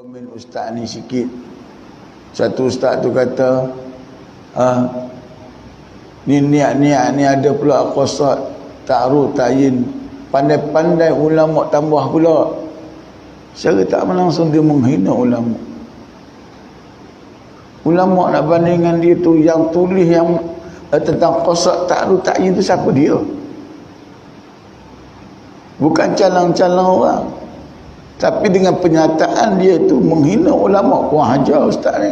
komen ustaz ni sikit. Satu ustaz tu kata, ni niat-niat ni ada pula qasad ta'arud ta'yin, pandai-pandai ulama tambah pula. Secara tak langsung dia menghina ulama. Ulama nak bandingkan dia tu, yang tulis yang tentang qasad ta'arud ta'yin tu siapa dia? Bukan calang-calang orang. Tapi dengan penyataan dia tu menghina ulama. Kurang ajar ustaz ni.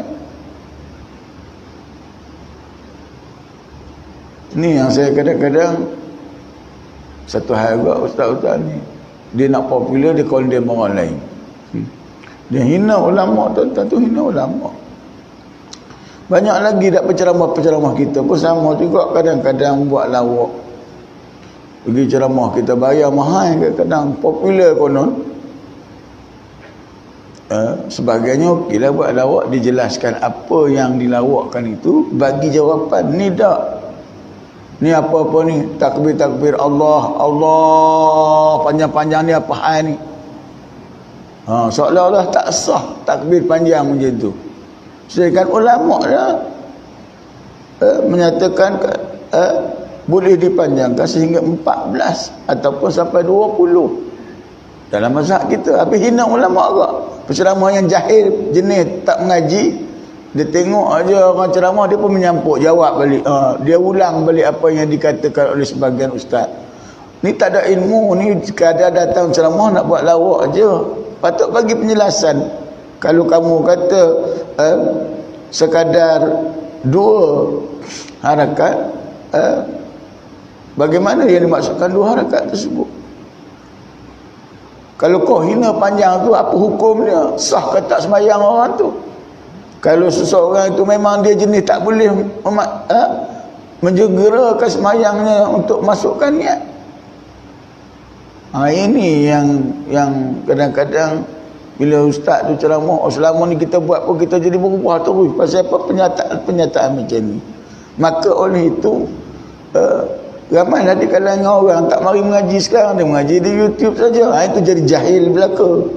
Ni yang saya kadang-kadang satu hal juga ustaz-ustaz ni, dia nak popular, dia condemn orang lain. Dia hina ulama, tuan-tuan tu hina ulama. Banyak lagi dak penceramah-penceramah kita pun sama juga, kadang-kadang buat lawak. Pergi ceramah kita bayar mahal, kadang-kadang popular konon. Sebagainya okeylah buat lawak, dijelaskan apa yang dilawakkan itu, bagi jawapan. Ni tak, ni apa-apa ni, takbir-takbir Allah, Allah panjang-panjang ni apa hal ni? Seolah-olah tak sah takbir panjang macam tu. Sedangkan ulama dah menyatakan boleh dipanjangkan sehingga 14 ataupun sampai 20 dalam mazhab kita. Habis hina ulama agak. Penceramah yang jahil jenis tak mengaji, dia tengok aja orang ceramah, dia pun menyampuk jawab balik. Dia ulang balik apa yang dikatakan oleh sebagian ustaz. Ni tak ada ilmu, ni sekadar datang ceramah nak buat lawak aja. Patut bagi penjelasan. Kalau kamu kata sekadar 2 harakat, bagaimana yang dimaksudkan 2 harakat tersebut? Kalau kau hina panjang tu, apa hukumnya? Sah ke tak sembahyang orang tu? Kalau seseorang itu memang dia jenis tak boleh menjegerakan sembahyangnya untuk masukkan niat. Ini yang kadang-kadang bila ustaz tu ceramah, selama ni kita buat pun kita jadi berubah terus. Pasal apa? Penyataan macam ni. Maka oleh itu ramai di kalangan orang tak mari mengaji sekarang, dia mengaji di YouTube saja. Itu jadi jahil belaka.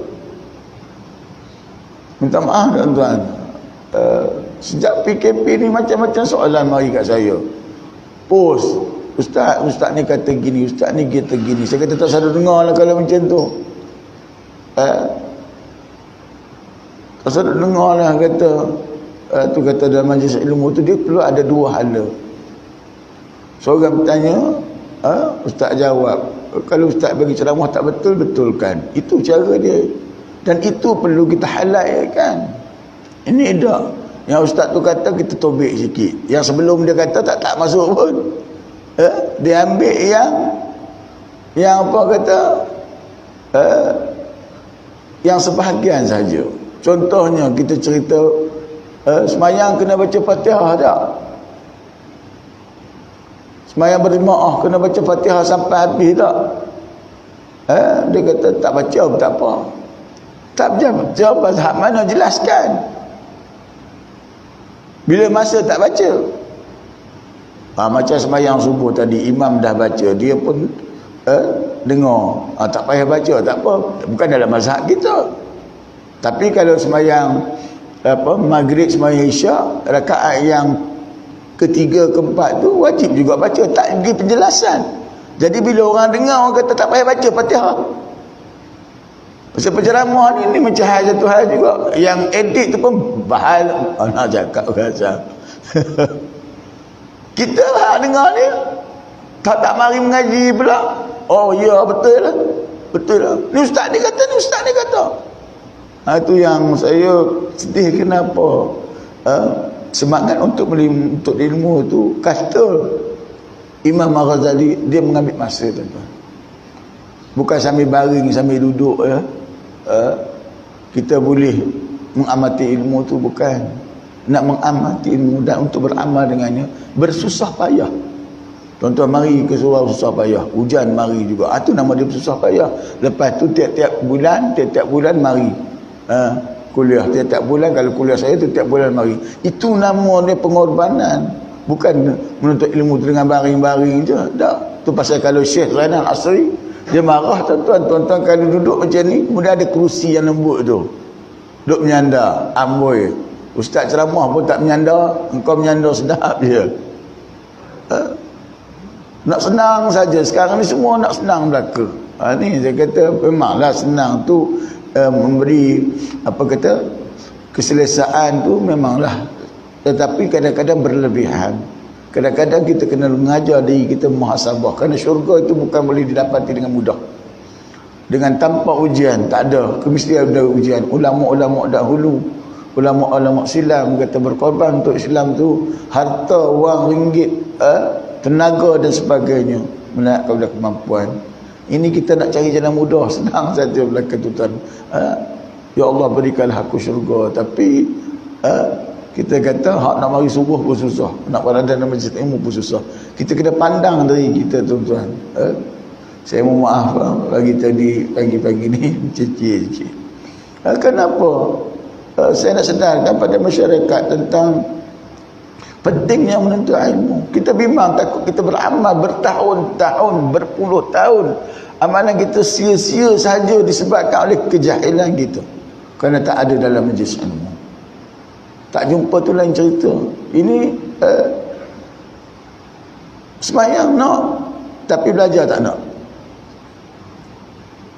Minta maaf tuan-tuan. Sejak PKP ni macam-macam soalan mari kat saya. Post, ustaz ni kata gini, ustaz ni kata gini. Saya kata tak sadar dengar lah kalau macam tu. Tak sadar dengar lah kata. Tu kata dalam majlis ilmu tu dia perlu ada 2 hala. Seorang bertanya, ustaz jawab. Kalau ustaz bagi ceramah tak betul, betulkan. Itu cara dia. Dan itu perlu kita halalkan. Ini dah. Yang ustaz tu kata, kita tobek sikit. Yang sebelum dia kata tak masuk pun. Dia ambil yang apa kata, yang sebahagian saja. Contohnya kita cerita semayang kena baca Fatihah tak? Semayang berjemaah kena baca Fatihah sampai habis tak? Dia kata tak baca pun tak apa. Tak jawab mazhab mana, jelaskan. Bila masa tak baca. Macam semayang subuh tadi, imam dah baca, dia pun dengar. Tak payah baca, tak apa. Bukan dalam mazhab kita. Tapi kalau semayang maghrib, semayang isyak, rakaat yang ketiga, keempat tu wajib juga baca, tak bagi penjelasan. Jadi bila orang dengar, orang kata tak payah baca Fatihah. Pasal penceramah ni macam hal satu hal juga. Yang edit tu pun bahal. Nak cakap rasa. Kita lah dengar ni tak mari mengaji pula. Oh ya, betul lah. Betul lah. Ni ustaz ni kata, ni ustaz ni kata. Itu yang saya sedih. Kenapa semangat untuk ilmu tu, kata Imam Al-Ghazali, dia mengambil masa tuan-tuan. Bukan sambil baring, sambil duduk kita boleh mengamati ilmu tu, bukan. Nak mengamati ilmu dan untuk beramal dengannya bersusah payah. Tuan-tuan mari ke surau susah payah, hujan mari juga. Itu nama dia bersusah payah. Lepas tu tiap-tiap bulan mari kuliah, tiap-tiap bulan. Kalau kuliah saya tu tiap bulan mari. Itu nama dia pengorbanan. Bukan menuntut ilmu tu dengan baring-baring je. Tak. Tu pasal kalau Syekh Zainal Asri, dia marah tuan-tuan. Tuan-tuan kalau duduk macam ni, kemudian ada kerusi yang lembut tu. duk menyandar. Amboi, ustaz ceramah pun tak menyandar, engkau menyandar sedap je. Nak senang saja. Sekarang ni semua nak senang belaka. Ni saya kata memanglah senang tu memberi apa kata keselesaan tu memanglah, tetapi kadang-kadang berlebihan. Kadang-kadang kita kena mengajar diri kita muhasabah, kerana syurga itu bukan boleh didapati dengan mudah, dengan tanpa ujian. Tak ada, mesti ada ujian. Ulama-ulama dahulu, ulama-ulama silam kata berkorban untuk Islam tu harta, wang, ringgit, tenaga dan sebagainya, menaik kepada kemampuan. Ini kita nak cari jalan mudah, senang saja belaka tu tuan. Ya Allah berikanlah aku syurga, tapi kita kata hak nak mari subuh pun susah, nak berada dalam majlis ilmu pun susah. Kita kena pandang dari kita tuan-tuan. Saya mohon maaf bagi tadi pagi-pagi ni cicit. Kenapa? Saya nak sedarkan pada masyarakat tentang pentingnya menuntut ilmu. Kita bimbang, takut kita beramal bertahun-tahun, berpuluh tahun, amalan kita sia-sia saja disebabkan oleh kejahilan kita, kerana tak ada dalam majlis ilmu. Tak jumpa tu lain cerita. Ini semayang nak, tapi belajar tak nak.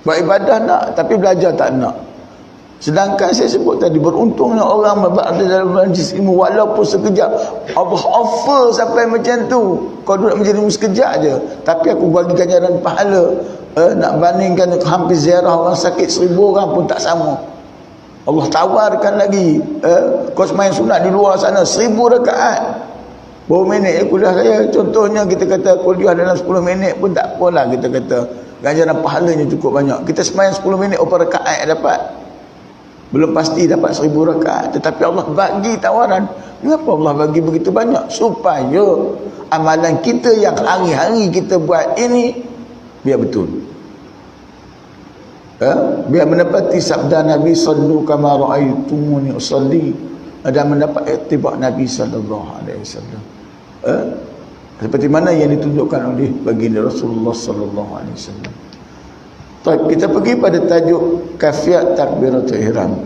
Buat ibadah nak, tapi belajar tak nak. Sedangkan saya sebut tadi, beruntungnya orang berada dalam majlis ilmu walaupun sekejap. Allah offer sampai macam tu. Kau duduk majlis ilmu sekejap je, tapi aku bagi ganjaran pahala. Nak bandingkan hampir ziarah orang sakit 1000 orang pun tak sama. Allah tawarkan lagi. Kau semain sunat di luar sana 1000 rakaat. Berapa minit kuliah saya? Contohnya kita kata kuliah dalam 10 minit pun tak apalah, kita kata ganjaran pahalanya cukup banyak. Kita semain 10 minit berapa rakaat dapat? Belum pasti dapat 1000 rakaat, tetapi Allah bagi tawaran. Kenapa Allah bagi begitu banyak? Supaya amalan kita yang hari-hari kita buat ini biar betul. Biar menepati sabda Nabi sallu kama ra'aitumuni usalli, dan mendapat iktibar Nabi sallallahu alaihi wasallam. Seperti mana yang ditunjukkan oleh baginda Rasulullah sallallahu alaihi wasallam. Baik, kita pergi pada tajuk kafiat takbiratul ihram.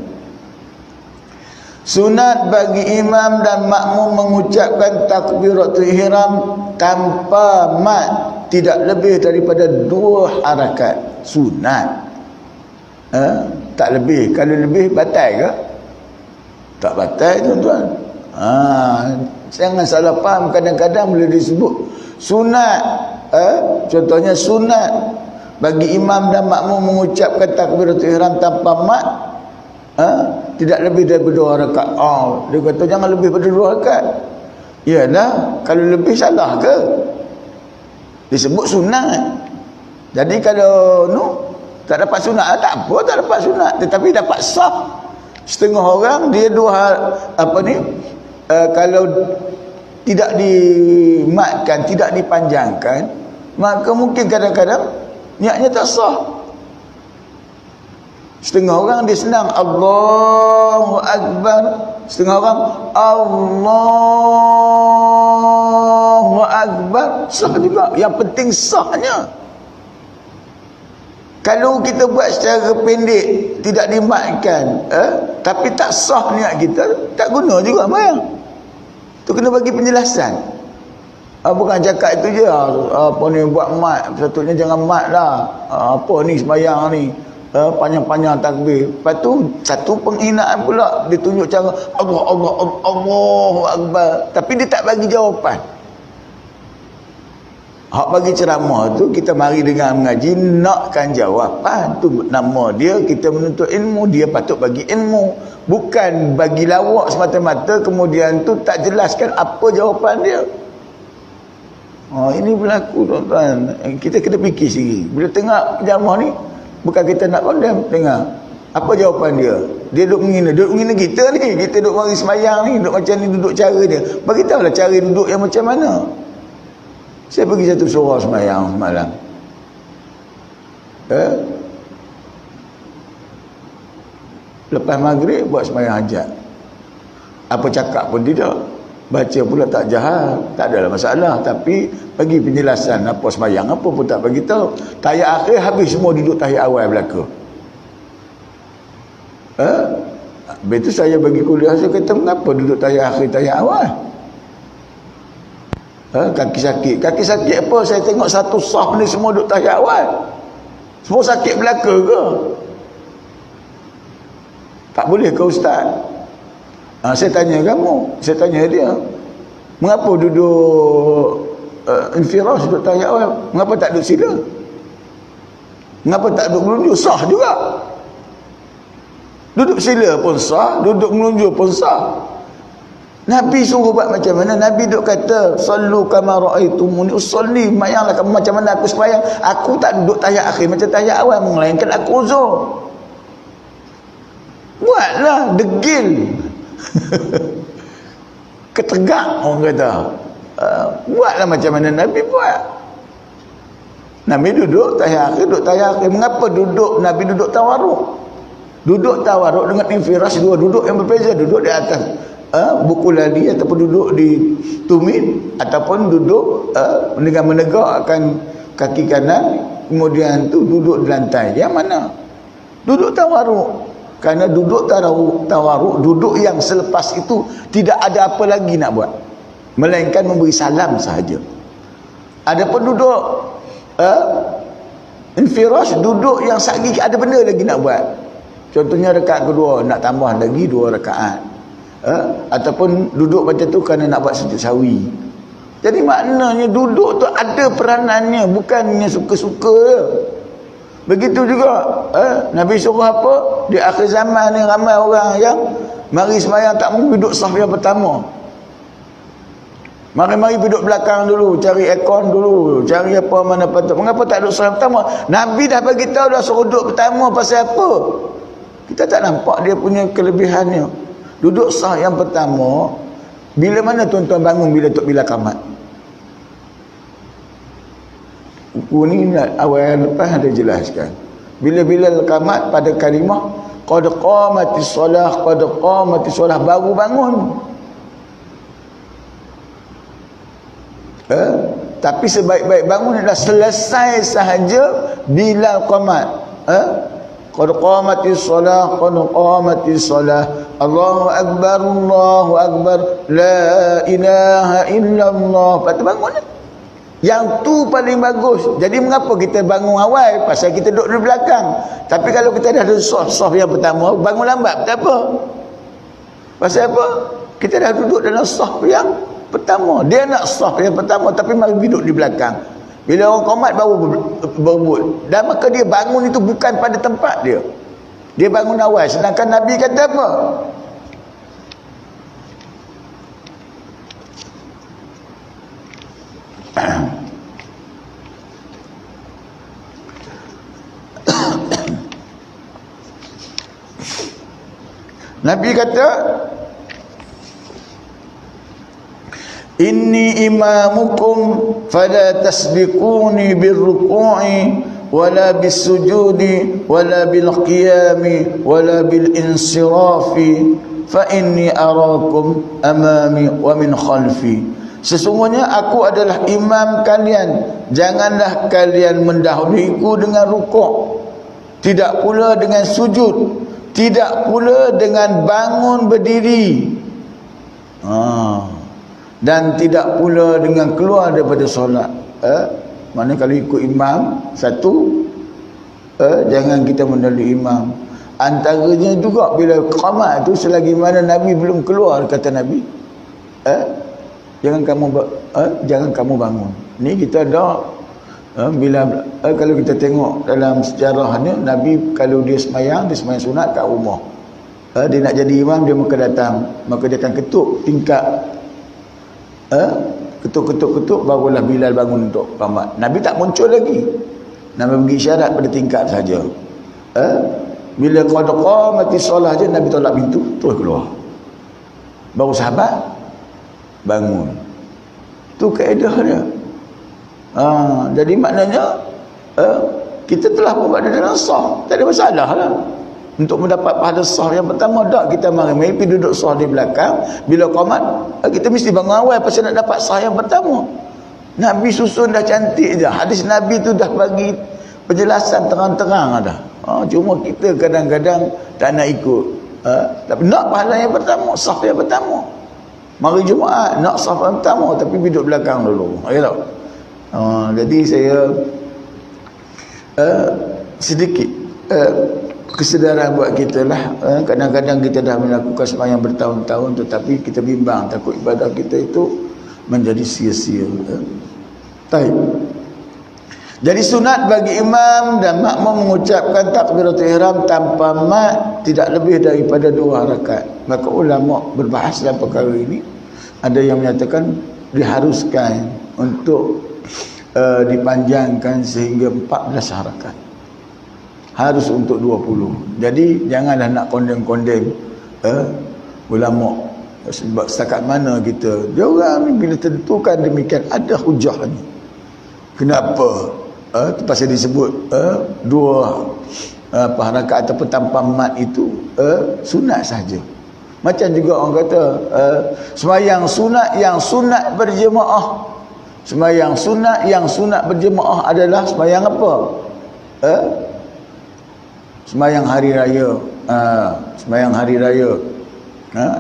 Sunat bagi imam dan makmum mengucapkan takbiratul ihram tanpa mad, tidak lebih daripada 2 harakat. Sunat. Tak lebih. Kalau lebih batal ke? Tak batal tuan-tuan. Jangan salah faham, kadang-kadang boleh disebut sunat. Contohnya sunat bagi imam dan makmum mengucapkan takbiratul ihram tanpa mad, tidak lebih daripada 2 rakaat. Dia kata jangan lebih daripada 2 rakaat. Yalah, kalau lebih salah ke? Disebut sunat. Jadi kalau tak dapat sunat, tak apa, tak dapat sunat, tetapi dapat sah. Setengah orang dia kalau tidak dimatkan, tidak dipanjangkan, maka mungkin kadang-kadang niatnya tak sah. Setengah orang dia senang Allahu Akbar, setengah orang Allahu Akbar, sah juga. Yang penting sahnya. Kalau kita buat secara pendek, tidak dimatkan, tapi tak sah niat kita, tak guna juga bayang. Tu kena bagi penjelasan. Bukan cakap itu je, apa ni buat mat, sepatutnya jangan mat lah, apa ni sembahyang ni, panjang-panjang takbir. Lepas tu satu penghinaan pula, dia tunjuk cara Allahu Akbar, tapi dia tak bagi jawapan. Hak bagi ceramah tu kita mari dengan mengaji, nakkan jawapan. Tu nama dia, kita menuntut ilmu, dia patut bagi ilmu, bukan bagi lawak semata-mata kemudian tu tak jelaskan apa jawapan dia. Ini berlaku tuan-tuan. Kita kena fikir sendiri. Bila tengok ceramah ni, bukan kita nak condemn, dengar apa jawapan dia. Dia duduk menghina kita ni, kita duduk mari semayang ni, duduk macam ni, duduk cara dia. Bagi tahulah cara duduk yang macam mana. Saya pergi satu surau semayang semalam. Lepas maghrib buat semayang hajat. Apa cakap pun tidak. Baca pula tak jahat, tak adalah masalah. Tapi bagi penjelasan apa semayang, apa pun tak bagi tahu. Tahiyat akhir habis semua duduk tahiyat awal belaka. Habis tu saya bagi kuliah, saya kata mengapa duduk tayar akhir tayar awal? Kaki sakit apa? Saya tengok satu saf ni semua duduk tayar awal. Semua sakit belaka ke? Tak boleh ke ustaz? Saya tanya kamu, saya tanya dia, mengapa duduk infirash duduk tayar awal? Mengapa tak duduk sila? Mengapa tak duduk melunjuk? Sah juga. Duduk sila pun sah, duduk melunjuk pun sah. Nabi suruh buat macam mana? Nabi duk kata, sallu kama ra'aitumuni usolli. Mayanglah kamu macam mana aku sembahyang. Aku tak duduk tayar akhir macam tayar awal, melainkan aku uzur. Buatlah degil. Ketegak orang kata. Buatlah macam mana Nabi buat. Nabi duduk tayar akhir, duduk tayar akhir. Mengapa duduk Nabi duduk tawaruk? Duduk tawaruk dengan infirash, dua duduk yang berbeza. Duduk di atas buku lali, ataupun duduk di tumit, ataupun duduk dengan menegakkan kaki kanan, kemudian tu duduk di lantai. Yang mana? Duduk tawaruk. Kerana duduk tawaruk, duduk yang selepas itu tidak ada apa lagi nak buat, melainkan memberi salam sahaja. Adapun duduk infirash, duduk yang lagi ada benda lagi nak buat. Contohnya rakaat kedua nak tambah lagi 2 rakaat. Ataupun duduk macam tu kerana nak buat sujud sawi. Jadi maknanya duduk tu ada peranannya, bukannya suka-suka je. Begitu juga Nabi suruh apa? Di akhir zaman ni ramai orang yang mari sembahyang tak mau duduk saf yang pertama. Mari-mari duduk belakang dulu, cari aircon dulu, cari apa mana patut. Mengapa tak duduk saf pertama? Nabi dah bagi tahu dah suruh duduk pertama pasal apa? Kita tak nampak dia punya kelebihannya. Duduk sah yang pertama, bila mana tuan-tuan bangun bila qamat? Buku ni awal lepas ada jelaskan. Bila qamat pada kalimah qad qamatis solah, baru bangun. Tapi sebaik-baik bangun adalah selesai sahaja bila qamat. Qad qamatis solah, Allahu akbar, la ilaha illallah. Lepas tu bangun. Yang tu paling bagus. Jadi mengapa kita bangun awal? Pasal kita duduk di belakang. Tapi kalau kita dah ada saf yang pertama, bangun lambat tak apa. Pasal apa? Kita dah duduk dalam saf yang pertama. Dia nak saf yang pertama tapi mari duduk di belakang. Bila orang qamat baru berebut. Dan maka dia bangun itu bukan pada tempat dia. Dia bangun awal. Sedangkan Nabi kata apa? Nabi kata, inni imamukum fala tasbiquni birruku'i wala bisujudi wala bilqiyami wala bilinsirafi fa inni arakum amami wa min khalfi. Sesungguhnya aku adalah imam kalian, janganlah kalian mendahuluiku dengan rukuk, tidak pula dengan sujud, tidak pula dengan bangun berdiri, dan tidak pula dengan keluar daripada solat. Mana kalau ikut imam satu, jangan kita mendahului imam. Antaranya juga bila qamat tu, selagi mana Nabi belum keluar, kata Nabi, jangan kamu bangun. Ni kita ada bila kalau kita tengok dalam sejarahnya, Nabi kalau dia sembahyang sunat kat rumah. Dia nak jadi imam, dia maka datang, maka dia akan ketuk tingkap, ketuk barulah Bilal bangun untuk qamat. Nabi tak muncul lagi. Nabi bagi isyarat pada tingkap saja. Bila qad qamatis solah je, Nabi tolak pintu, terus keluar. Baru sahabat bangun. Tu kaedah dia. Jadi maknanya kita telah berada dalam sah, tak ada masalah lah. Untuk mendapat pahala sah yang pertama, tak kita mari pergi duduk sah di belakang. Bila qamat, kita mesti bangun awal pasal nak dapat sah yang pertama. Nabi susun dah cantik je. Hadis Nabi tu dah bagi penjelasan terang-terang dah. Cuma kita kadang-kadang tak nak ikut. Tapi nak pahala yang pertama, saf yang pertama. Mari Jumaat nak saf yang pertama tapi duduk belakang dulu. Ya tak? Jadi saya sedikit kesedaran buat kita lah. Kadang-kadang kita dah melakukan sembahyang bertahun-tahun tetapi kita bimbang takut ibadah kita itu menjadi sia-sia. Baik. Jadi sunat bagi imam dan makmum mengucapkan takbiratul ihram tanpa mat tidak lebih daripada 2 rakaat. Maka ulama berbahas dalam perkara ini. Ada yang menyatakan diharuskan untuk dipanjangkan sehingga 14 rakaat. Harus untuk 20. Jadi janganlah nak kondem-kondem ulama. Sebab setakat mana kita, dia orang ni bila tentukan demikian ada hujahnya. Kenapa? Pasal disebut 2 rakaat ataupun tanpa mat itu sunat saja. Macam juga orang kata sembahyang sunat yang sunat berjemaah. Sembahyang sunat yang sunat berjemaah adalah sembahyang apa? Sembahyang hari raya. Sembahyang hari raya.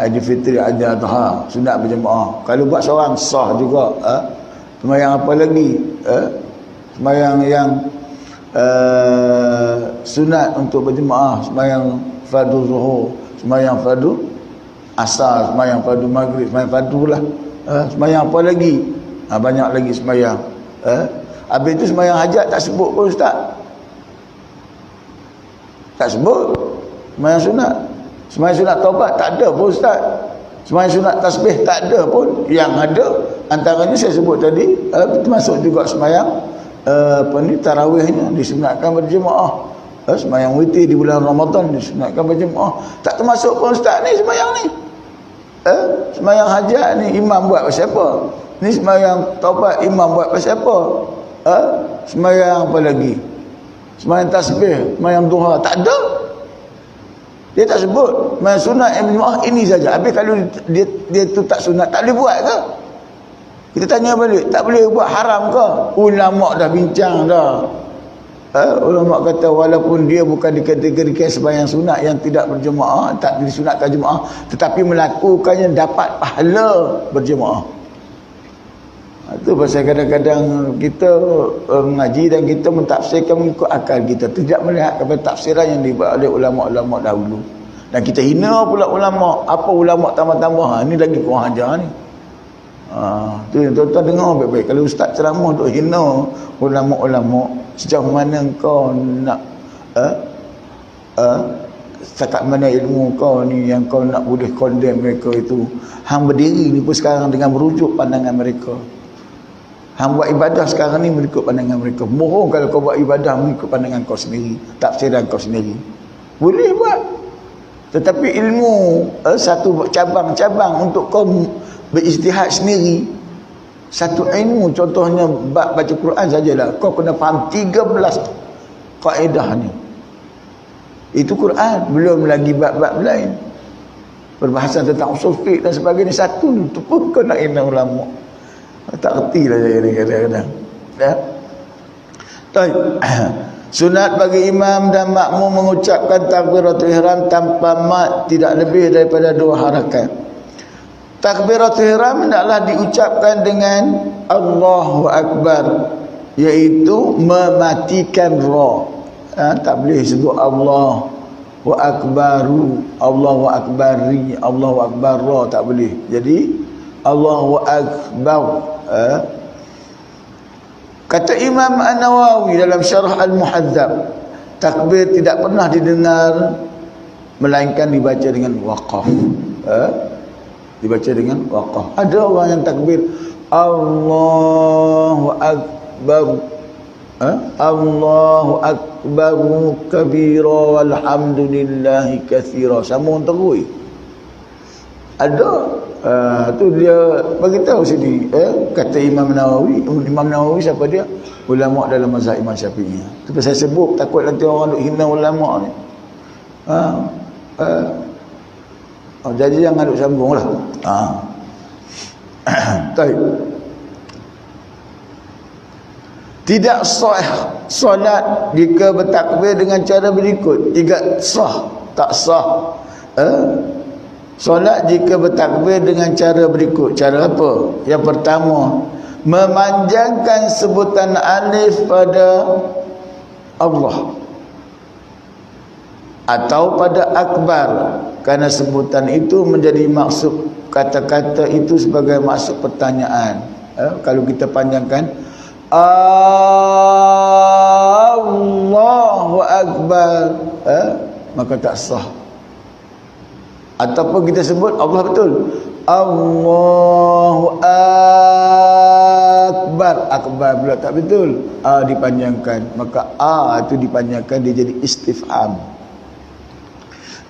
Aidilfitri, Ailadha, sunat berjemaah. Kalau buat seorang sah juga. Sembahyang apa lagi? Sembahyang yang sunat untuk berjemaah, sembahyang fardu zuhur, sembahyang fardu asar, sembahyang fardu maghrib, sembahyang fardu lah. Sembahyang apa lagi? Banyak lagi sembahyang. Habis itu sembahyang hajat tak sebut pun ustaz. Tak sebut. Sembahyang sunat. Sembahyang sunat taubat tak ada pun ustaz. Sembahyang sunat tasbih tak ada pun. Yang ada antaranya saya sebut tadi termasuk juga sembahyang tarawihnya disunatkan berjemaah. Sembahyang witir di bulan Ramadan disunatkan berjemaah. Tak termasuk pun ustaz ni sembahyang ni. Sembahyang hajat ni imam buat pasal apa? Ni sembahyang taubat imam buat pasal apa? Sembahyang apa lagi? Sembahyang tasbih, sembahyang duha tak ada. Dia tak sebut sembahyang sunat yang berjemaah ini saja. Habis kalau dia tu tak sunat tak boleh buat ke? Kita tanya balik, tak boleh buat haram ke? Ulama dah bincang dah. Ulama kata walaupun dia bukan dikategorikan sembahyang sunat yang tidak berjemaah, tak disunatkan jemaah, tetapi melakukannya dapat pahala berjemaah. Itu pasal kadang-kadang kita mengaji dan kita mentafsirkan mengikut akal kita, tidak melihat kepada tafsiran yang dibuat oleh ulama-ulama dahulu. Dan kita hina pula ulama. Apa ulama tambah-tambah? Ini lagi kurang ajar ni. Tu yang tuan-tuan dengar baik-baik. Kalau ustaz ceramah duk hina ulama-ulama, sejauh mana kau nak setakat mana ilmu kau ni yang kau nak boleh condemn mereka itu. Hang berdiri ni pun sekarang dengan merujuk pandangan mereka. Hang buat ibadah sekarang ni mengikut pandangan mereka. Bohong kalau kau buat ibadah mengikut pandangan kau sendiri, tafsiran kau sendiri. Boleh buat. Tetapi ilmu satu cabang-cabang untuk kau berijtihad sendiri. Satu ilmu contohnya bab baca Quran sajalah. Kau kena faham 13 kaedah ni. Itu Quran, belum lagi bab-bab lain. Perbahasan tentang usul fiqh dan sebagainya. Satu tu pun kau nak hina ulama. Tak kerti lah saya ni kadang-kadang. Ya. Sunat bagi imam dan makmum mengucapkan takbiratul ihram tanpa mat tidak lebih daripada 2 harakat. Takbiratul ihram hendaklah diucapkan dengan Allahu Akbar, iaitu mematikan ra. Tak boleh sebut Allah wa akbaru, Allahu akbari, Allahu akbar ra, tak boleh. Jadi Allahu akbar. Kata Imam An-Nawawi dalam Syarah Al-Muhadzab, takbir tidak pernah didengar melainkan dibaca dengan waqaf. Dibaca dengan waqaf. Ada orang yang takbir Allahu akbar, Allahu akbar kabira walhamdulillahi katsira, sambung terus. Ada tu dia bagi tahu sini, kata Imam Nawawi. Imam Nawawi siapa dia? Ulama dalam mazhab Imam Syafi'i. Tu saya sebut takut nanti orang duk hina ulama ni. Jadi jangan duk sambunglah. Baik. Tidak sah solat jika bertakbir dengan cara berikut. Tidak sah, tak sah Solat jika bertakbir dengan cara berikut. Cara apa? Yang pertama, memanjangkan sebutan alif pada Allah atau pada akbar, kerana sebutan itu menjadi maksud kata-kata itu sebagai maksud pertanyaan. Kalau kita panjangkan Allahu Akbar, maka tak sah. Ataupun kita sebut Allah betul, Allahu Akbar, akbar pula tak betul, dipanjangkan, maka itu dipanjangkan, dia jadi istifham.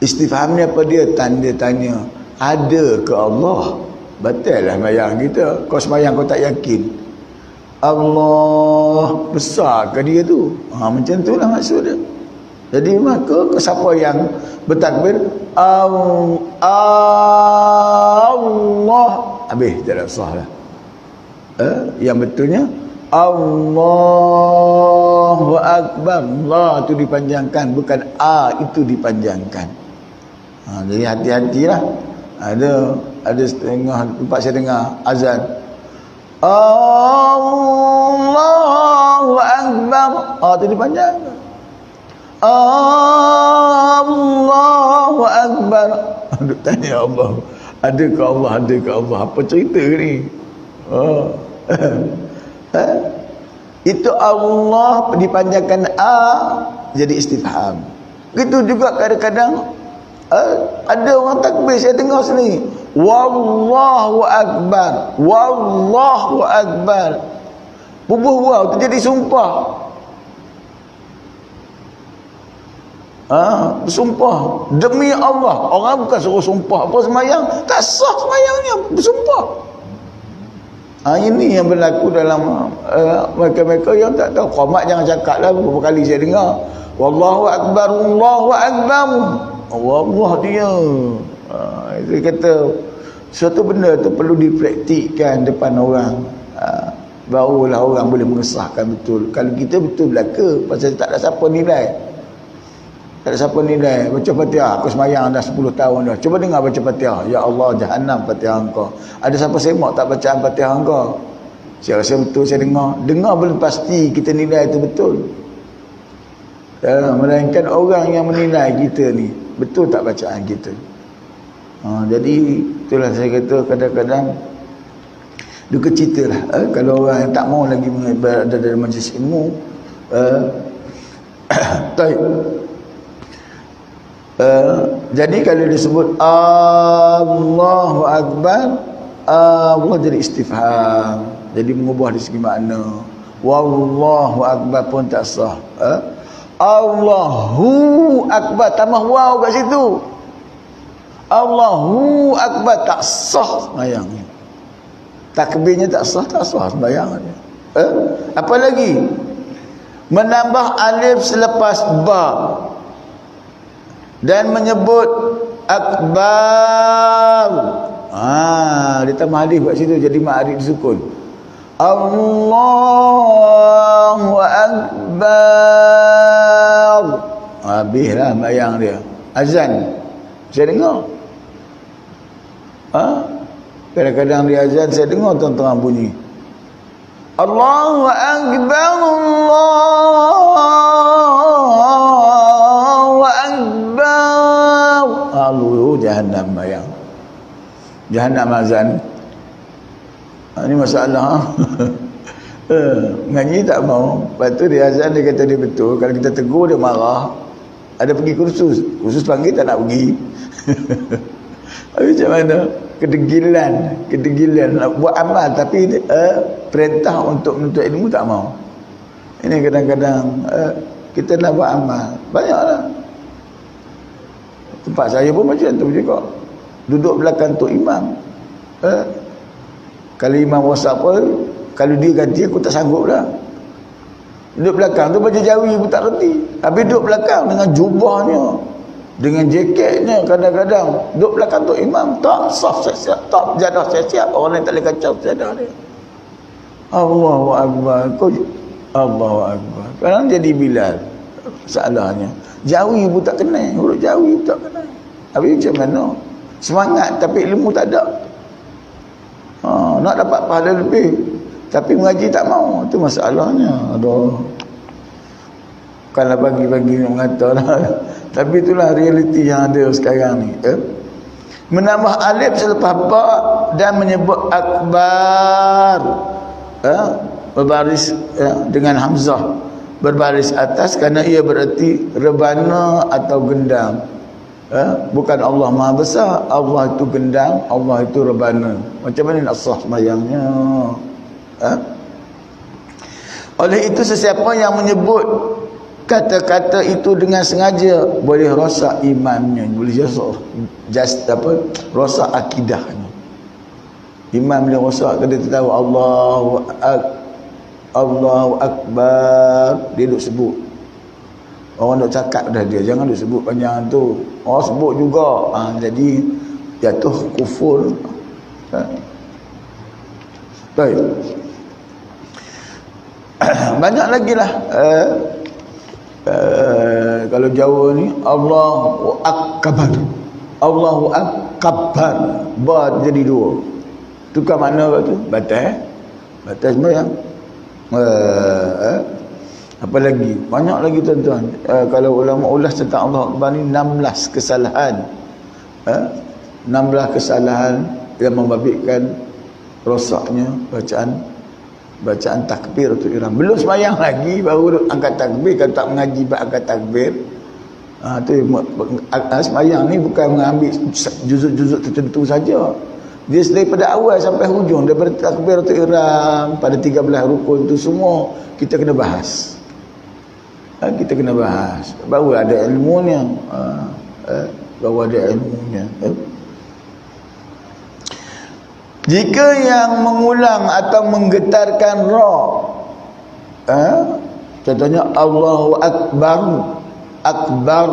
Istifham ni apa dia? Tanda tanya. Ada ke Allah? Batal lah sembahyang kita. Kau sembahyang kau tak yakin, Allah besar ke dia tu? Macam tu lah maksud dia. Jadi maka siapa yang bertakbir Allah, habis tak ada sah lah. Yang betulnya Allahu Akbar, Allah tu dipanjangkan, bukan itu dipanjangkan. Jadi hati-hatilah. Ada setengah tempat saya dengar azan Allahu Akbar, tu dipanjangkan. Allahu Akbar. Duk tanya Allah, adakah Allah, adakah Allah, apa cerita ni? Itu Allah dipanjangkan jadi istifham. Begitu juga kadang-kadang ada orang takbir, saya dengar sini, Wallahu Akbar, Wallahu Akbar, bubuh waw tu jadi sumpah. Bersumpah demi Allah. Orang bukan suruh sumpah apa sembahyang, tak sah sembahyangnya, bersumpah. Ini yang berlaku dalam mereka-mereka yang tak tahu. Qomat jangan cakap lah. Beberapa kali saya dengar Wallahu Akbar, Allahu Akbar, Allah dia. Dia kata suatu benda tu perlu dipraktikkan depan orang, barulah orang boleh mengesahkan betul. Kalau kita betul belaka, pasal tak ada siapa nilai. Tak ada siapa nilai. Baca Fatihah, aku sembahyang dah 10 tahun dah. Cuba dengar baca Fatihah. Ya Allah, Jahannam Fatihah engkau. Ada siapa semak tak bacaan Fatihah engkau? Saya rasa betul, saya dengar. Dengar belum pasti kita nilai itu betul. Melainkan orang yang menilai kita ni, betul tak bacaan kita. Jadi itulah saya kata kadang-kadang duka cita lah. Kalau orang yang tak mau lagi berada dalam majlis ilmu, baik. Jadi kalau disebut Allahu Akbar, Allah jadi istifham, jadi mengubah dari segi makna. Wallahu Akbar pun tak sah. Allahu Akbar tambah waw kat situ, Allahu Akbar, tak sah sembahyangnya. Takbirnya tak sah sembahyangnya. Apa lagi? Menambah alif selepas ba dan menyebut akbar. Dia tambah alif kat situ, jadi ma'arif disukun. Allahu Akbar. Habislah bayang dia. Azan saya dengar. Kadang-kadang dia azan saya dengar terang-terang bunyi Allahu Akbar, Allahu Akbar. Jahannam bayang. Jahannam azan. Ini masalah. Ngaji tak mau. Lepas tu dia azan, dia kata dia betul. Kalau kita tegur dia marah. Ada pergi kursus panggil tak nak pergi. Macam mana? Kedegilan nak buat amal tapi perintah untuk menuntut ilmu tak mau. Ini kadang-kadang kita nak buat amal banyaklah. Tempat saya pun macam tu juga. Duduk belakang Tok Imam. Kalau imam rosak apa, kalau dia ganti aku tak sanggup dah. Duduk belakang tu baca jawi pun tak reti. Habis duduk belakang dengan jubahnya, dengan jaketnya, kadang-kadang duduk belakang Tok Imam tak saf siap, tak jadah siap, orang lain tak boleh kacau jadah dia. Allahu Akbar. Allahu Akbar. Kadang jadi Bilal. Salahnya jawi pun tak kenal, huruf jawi pun tak kenal. Habis macam mana? Semangat tapi ilmu tak ada. Nak dapat pahala lebih tapi mengaji tak mau. Itu masalahnya. Aduh. Bukanlah bagi-bagi mengata lah. Tapi itulah realiti yang ada sekarang ni. Menambah alif selepas ba dan menyebut akbar. Berbaris dengan hamzah. Berbaris atas kerana ia bererti rebana atau gendang. Bukan Allah Maha Besar, Allah itu gendang, Allah itu rebana. Macam mana nak sah sembahyangnya? Oleh itu sesiapa yang menyebut kata-kata itu dengan sengaja boleh rosak imannya, boleh rosak akidahnya. Iman boleh rosak kalau dia tahu Allahu Akbar, dia duk sebut. Orang duk cakap dah dia, jangan duk sebut panjang tu. Orang sebut juga. Jadi jatuh kufur. Baik. Banyak lagi lah. Kalau Jawa ni Allahu Akbar. Allahu Akbar. Ba jadi dua. Tukar makna apa tu? Batal. Batal sembahyang. Apa lagi? Banyak lagi tuan-tuan. Kalau ulama ulas tentang Allah Akbar ni 16 kesalahan. 16 kesalahan yang membabitkan rosaknya bacaan takbir atau ihram. Belum sembahyang lagi baru angkat takbir. Kalau tak mengaji bab angkat takbir, tu sembahyang ni bukan mengambil juzuk-juzuk tertentu saja. Dia daripada awal sampai hujung, daripada takbir atau ihram pada 13 rukun tu semua kita kena bahas. Kita kena bahas baru ada ilmunya. Baru ada ilmunya. Jika yang mengulang atau menggetarkan ra, contohnya Allahu Akbar, Akbar,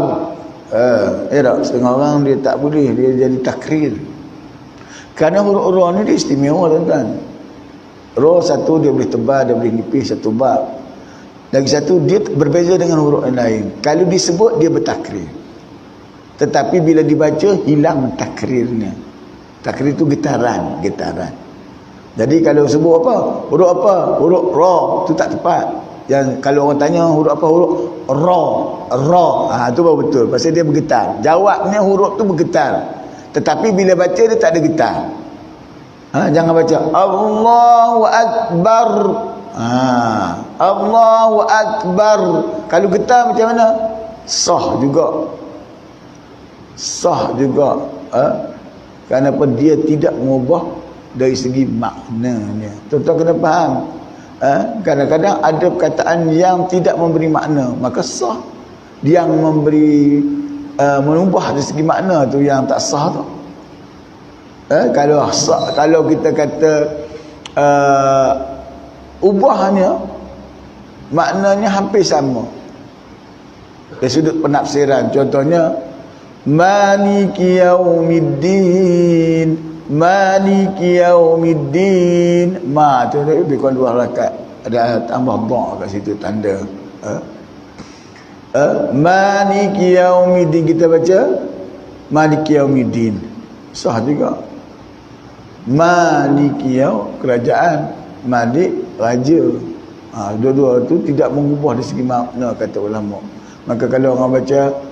setengah orang dia tak boleh, dia jadi takrir. Kerana huruf ra ni dia istimewa tuan-tuan. Ra satu dia boleh tebal, dia boleh nipis satu bab. Lagi satu dia berbeza dengan huruf yang lain. Kalau disebut dia bertakrir. Tetapi bila dibaca hilang takrirnya. Takrir itu getaran. Jadi kalau sebut apa? Huruf apa? Huruf ra tu tak tepat. Yang kalau orang tanya huruf apa? Huruf ra. Tu baru betul. Pasal dia bergetar. Jawabnya huruf tu bergetar. Tetapi bila baca dia tak ada getar. Jangan baca Allahu Akbar. Allahu Akbar. Kalau getar macam mana? Sah juga. Kenapa dia tidak mengubah dari segi maknanya. Tuan-tuan kena faham. Kadang-kadang ada perkataan yang tidak memberi makna, maka sah. Yang memberi mengubah dari segi makna tu yang tak sah tu. Kalau kita kata ubahnya maknanya hampir sama dari sudut penafsiran. Contohnya Maliki Yaumiddin, Maliki Yaumiddin. Tu lebih kurang 2 rakaat. Ada tambah ba kat situ tanda. Maliki Yaumiddin kita baca Maliki Yaumiddin. Sah juga. Maliki kerajaan, Malik raja. Dua-dua tu tidak mengubah dari segi makna kata ulama. Maka kalau orang baca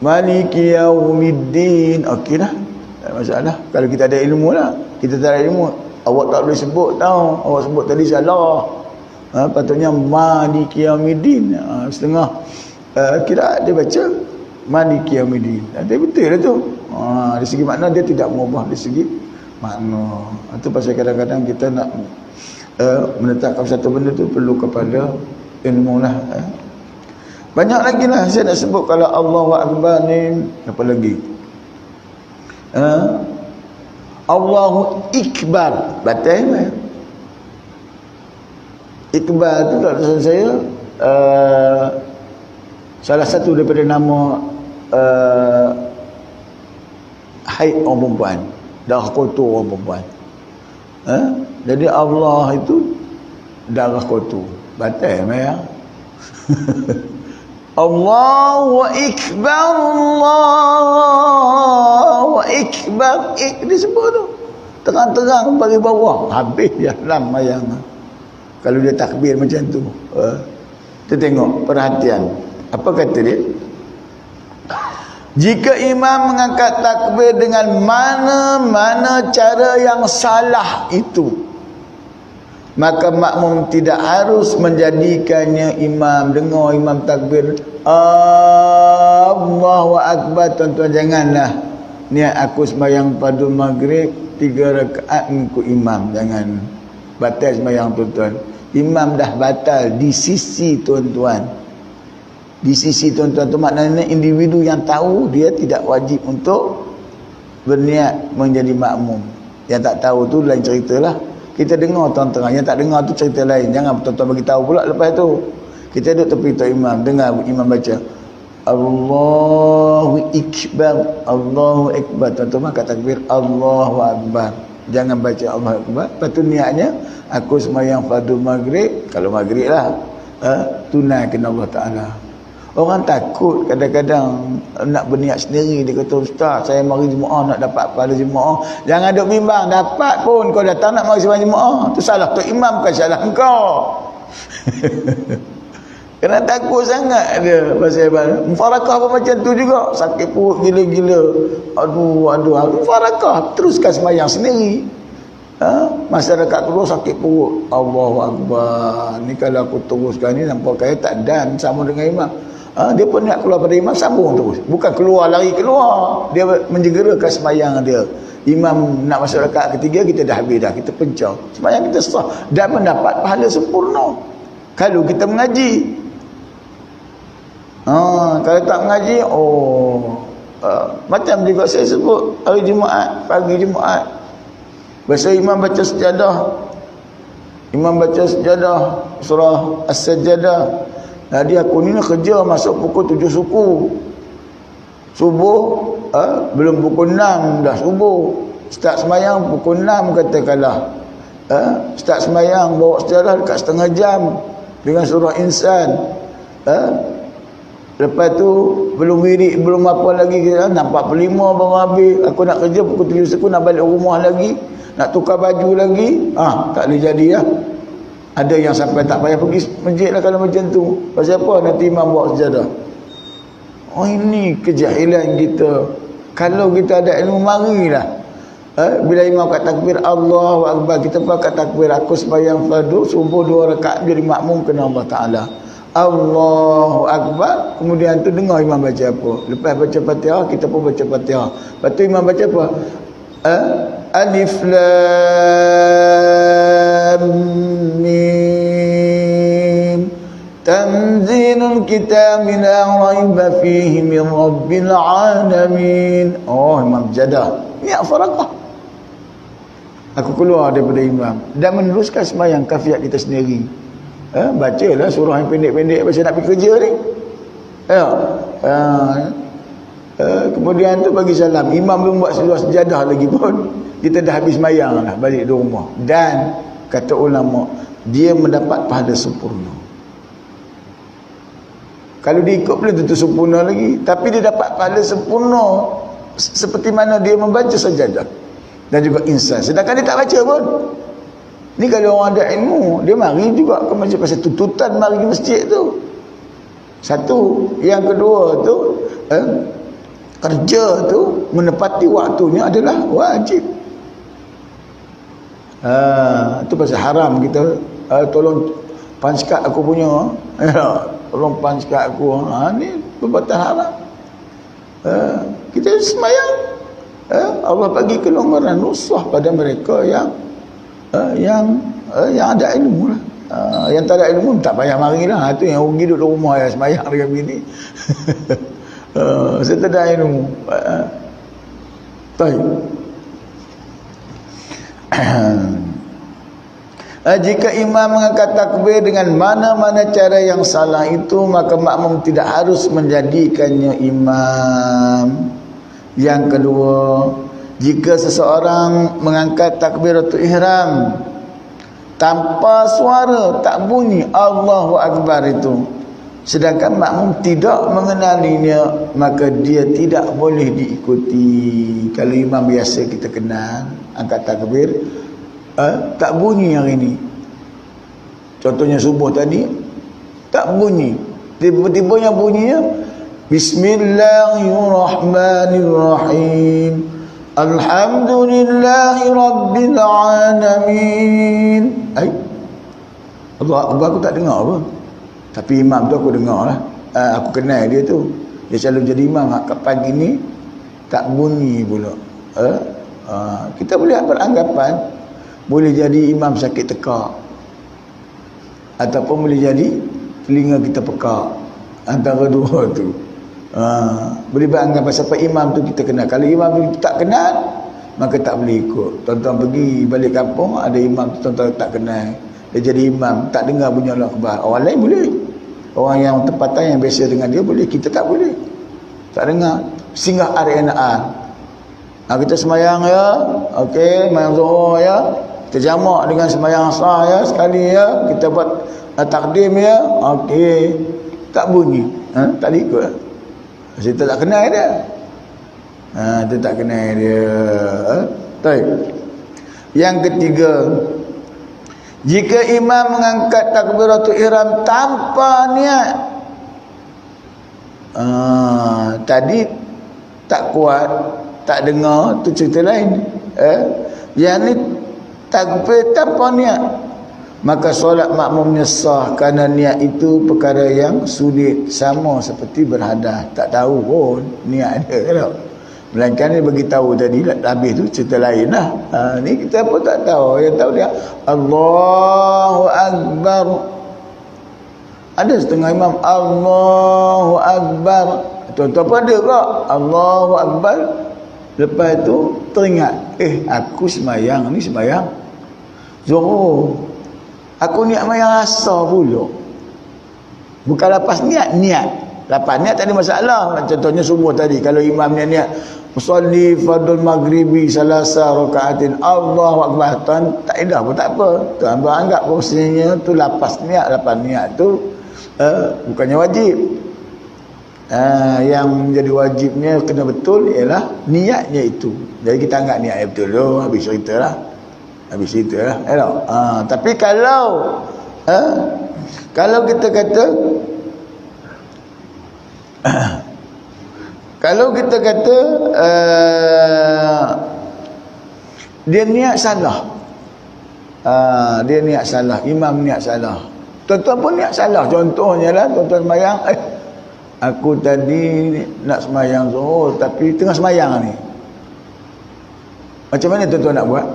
Maliki Yaumiddin, okey dah. Tak masalah. Kalau kita ada ilmu lah. Kita tak ada ilmu, awak tak boleh sebut tau. Awak sebut tadi salah. Patutnya Maliki Yaumiddin. Setengah kira dia baca Maliki Yaumiddin. Tapi betul lah tu. Dari segi makna dia tidak mengubah dari segi makna. Itu pasal kadang-kadang kita nak menetapkan satu benda tu perlu kepada ilmu lah. Banyak lagi lah saya nak sebut. Kalau Allahu Akbar ni apa lagi? Allahu Ikbar batal lah. Ikbar tu kalau saya salah satu daripada nama haid orang perempuan, darah kotor orang perempuan. Jadi Allah itu darah kotor batal ya. Allahu Akbar, Allahu Akbar. Disebut tu terang-terang bagi bawah, habis dalam mayang. Kalau dia takbir macam tu, kita tengok perhatian apa kata dia. Jika imam mengangkat takbir dengan mana-mana cara yang salah itu, maka makmum tidak harus menjadikannya imam. Dengar imam takbir Allahu Akbar, tuan-tuan janganlah niat aku sembahyang pada maghrib 3 rakaat mengikut imam. Jangan batal sembahyang tuan-tuan. Imam dah batal di sisi tuan-tuan. Di sisi tuan-tuan tu maknanya individu yang tahu dia tidak wajib untuk berniat menjadi makmum. Yang tak tahu tu lain ceritalah. Kita dengar tuan-tuan, yang tak dengar tu cerita lain. Jangan tuan-tuan bagi tahu pula lepas tu. Kita duduk tepi tu imam, dengar imam baca Allahu Akbar, Allahu Akbar. Tuan-tuan angkat takbir Allahu Akbar. Jangan baca Allahu Akbar. Lepas tu niatnya aku sembahyang fardu maghrib, kalau maghrib lah, tunaikan Allah Ta'ala. Orang takut kadang-kadang nak berniat sendiri. Dia kata, ustaz saya mari Jumaat nak dapat pahala Jumaat. Jangan duk bimbang, dapat pun kau datang nak mari sembahyang Jumaat. Tu salah tu imam, bukan salah engkau. Kena takut sangat dia pasal mufarakah pun macam tu juga. Sakit perut gila-gila. Aduh. Mufarakah teruskan sembahyang sendiri. Masyarakat keluar sakit perut. Allahu Akbar. Ni kalau aku teruskan ni nampak kaya tak dan sama dengan imam. Dia pun nak keluar pada imam, sambung terus. Bukan keluar, lari keluar. Dia menjegerakan sembahyang dia. Imam nak masuk rakaat ketiga, kita dah habis dah. Kita pencau. Sembahyang kita sah. Dan mendapat pahala sempurna. Kalau kita mengaji. Kalau tak mengaji, macam juga saya sebut hari Jumaat, pagi Jumaat. Bahasa imam baca sejadah. Imam baca sejadah, surah As-Sajdah. Jadi aku ni nak kerja masuk pukul 7 suku. Subuh, belum pukul 6 dah subuh. Start sembahyang pukul 6 katakanlah. Start sembahyang bawa sejadah dekat setengah jam dengan surah Insan. Lepas tu belum wirid, belum apa lagi, nampak 45 baru habis. Aku nak kerja pukul 7 suku, nak balik rumah lagi, nak tukar baju lagi. Tak boleh jadi lah. Ada yang sampai tak payah pergi masjid lah kalau macam tu. Pasal apa? Nanti imam bawa sejadah. Ini kejahilan kita. Kalau kita ada ilmu, marilah. Bila imam kat takbir Allahu Akbar, kita pun kat takbir aku sembahyang fardu subuh 2 rakaat jadi makmum kena Allah Ta'ala. Allahu Akbar. Kemudian tu dengar imam baca apa. Lepas baca Fatihah, kita pun baca Fatihah. Lepas tu imam baca apa? Alif Lam Mim Tanzilul Kitab la raiba fihi min Rabbil Alamin. Imam jadah. Ni farakah. Aku keluar daripada imam dan meneruskan sembahyang kafiat kita sendiri. Bacalah surah yang pendek-pendek pasal nak pergi kerja ni. Kemudian tu bagi salam. Imam belum buat surah sejadah lagi pun, kita dah habis sembahyang lah, balik di rumah. Dan kata ulama, dia mendapat pahala sempurna. Kalau dia ikut belum tentu sempurna lagi, tapi dia dapat pahala sempurna seperti mana dia membaca sajadah dan juga insan. Sedangkan dia tak baca pun. Ni kalau orang ada ilmu, dia mari juga ke masjid pasal tuntutan mari ke masjid tu. Satu. Yang kedua tu, kerja tu menepati waktunya adalah wajib. Itu pasal haram kita tolong punch card aku punya. Tolong punch card aku. Ni perbuatan haram. Kita sembahyang. Allah bagi kelonggaran nusah pada mereka yang ada ilmu lah. Yang tak ada ilmu tak payah marilah. Itu yang rugi duduk rumah ya sembahyang dengan bini. Saya tak ada ilmu. Baik. Jika imam mengangkat takbir dengan mana-mana cara yang salah itu, maka makmum tidak harus menjadikannya imam. Yang kedua, jika seseorang mengangkat takbiratul ihram tanpa suara, tak bunyi Allahu Akbar itu, Sedangkan makmum tidak mengenalinya, maka dia tidak boleh diikuti. Kalau imam biasa kita kenal, angkat takbir, tak bunyi hari ini. Contohnya subuh tadi, tak bunyi. Tiba-tiba yang bunyinya Bismillahirrahmanirrahim. Alhamdulillahi Rabbil Alamin. Allah Akbar aku tak dengar apa. Tapi imam tu aku dengar lah. Aku kenal dia tu. Dia selalu jadi imam. Kat pagi ni tak bunyi pula. Kita boleh beranggapan boleh jadi imam sakit tekak, ataupun boleh jadi telinga kita pekak. Antara dua tu. Boleh beranggapan siapa imam tu kita kenal. Kalau imam tu kita tak kenal, maka tak boleh ikut. Tuan-tuan pergi balik kampung, ada imam tu tuan-tuan tak kenal, dia jadi imam, tak dengar bunyi Allah Akbar. Orang lain boleh, orang yang tempatan yang biasa dengan dia boleh, kita tak boleh, tak dengar. Singgah RNR, kita semayang ya, okey, semayang Zuhur ya, kita jamak dengan semayang Asar ya, sekali ya, kita buat takdim ya, okey, tak bunyi, tak ikut. Kita tak kenal dia. Kita tak kenal dia. Baik. Yang ketiga, jika imam mengangkat takbiratul ihram tanpa niat. Tadi tak kuat, tak dengar, tu cerita lain. Yang ni takbir tanpa niat, maka solat makmumnya sah, kerana niat itu perkara yang sulit, sama seperti berhadas. Tak tahu pun niat dia kalau. Melainkan dia bagi tahu tadi, habis tu cerita lain lah. Ni kita pun tak tahu. Yang tahu dia Allahu Akbar. Ada setengah imam Allahu Akbar, tuan-tuan pun ada kak Allahu Akbar. Lepas tu teringat, aku semayang ni semayang Zuhur, aku niat semayang Asar pula. Bukan lepas niat. Lepas niat tak ada masalah. Contohnya subuh tadi, kalau imam niat musalli fardul maghribi salasa rakaatin Allahu Akbar, tuan tak edah pun tak apa. Tuan beranggap posisinya tu lepas niat. Lepas niat tu bukannya wajib. Yang menjadi wajibnya kena betul ialah niatnya itu. Jadi kita anggap niat betul dulu, habis cerita lah. Tapi kalau kita kata dia niat salah, imam niat salah, tuan-tuan pun niat salah. Contohnya lah, tuan-tuan semayang, aku tadi nak semayang Zuhur tapi tengah semayang ni. Macam mana tuan-tuan nak buat?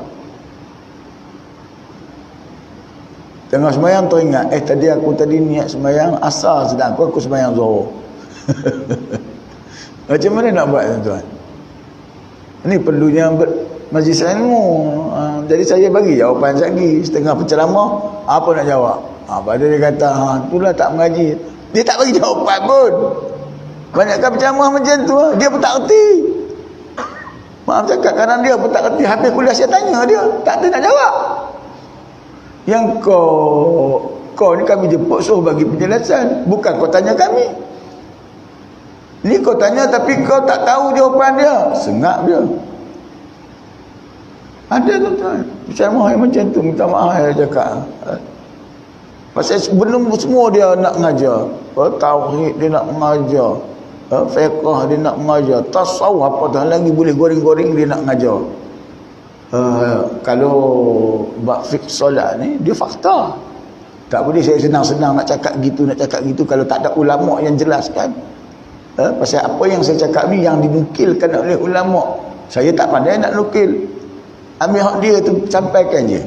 Tengah semayang teringat, aku tadi niat semayang Asar, sedang aku semayang Zuhur. Macam mana nak buat tuan-tuan? Ini perlunya majlis ilmu. Jadi saya bagi jawapan lagi. Setengah penceramah, apa nak jawab? Pada dia kata, itulah tak mengaji. Dia tak bagi jawapan pun. Banyakkan penceramah macam tu, dia pun tak erti. Maaf cakap, kadang dia pun tak erti. Habis kuliah saya tanya dia, tak erti nak jawab. Yang kau ni kami jemput suruh bagi penjelasan, bukan kau tanya kami. Ni kau tanya tapi kau tak tahu jawapan dia. Sengak dia. Ada tuan-tuan penceramah yang macam tu, minta maaf saya cakap. Pasal sebelum semua dia nak mengajar, tauhid dia nak mengajar, fiqh dia nak mengajar, tasawuf apatah lagi boleh goreng-goreng dia nak mengajar. Kalau bab fiqh solat ni dia fakta. Tak boleh saya senang-senang nak cakap gitu kalau tak ada ulama yang jelaskan. Pasal apa yang saya cakap ni yang dinukilkan oleh ulama. Saya tak pandai nak nukil. Ambil hak dia tu sampaikan je.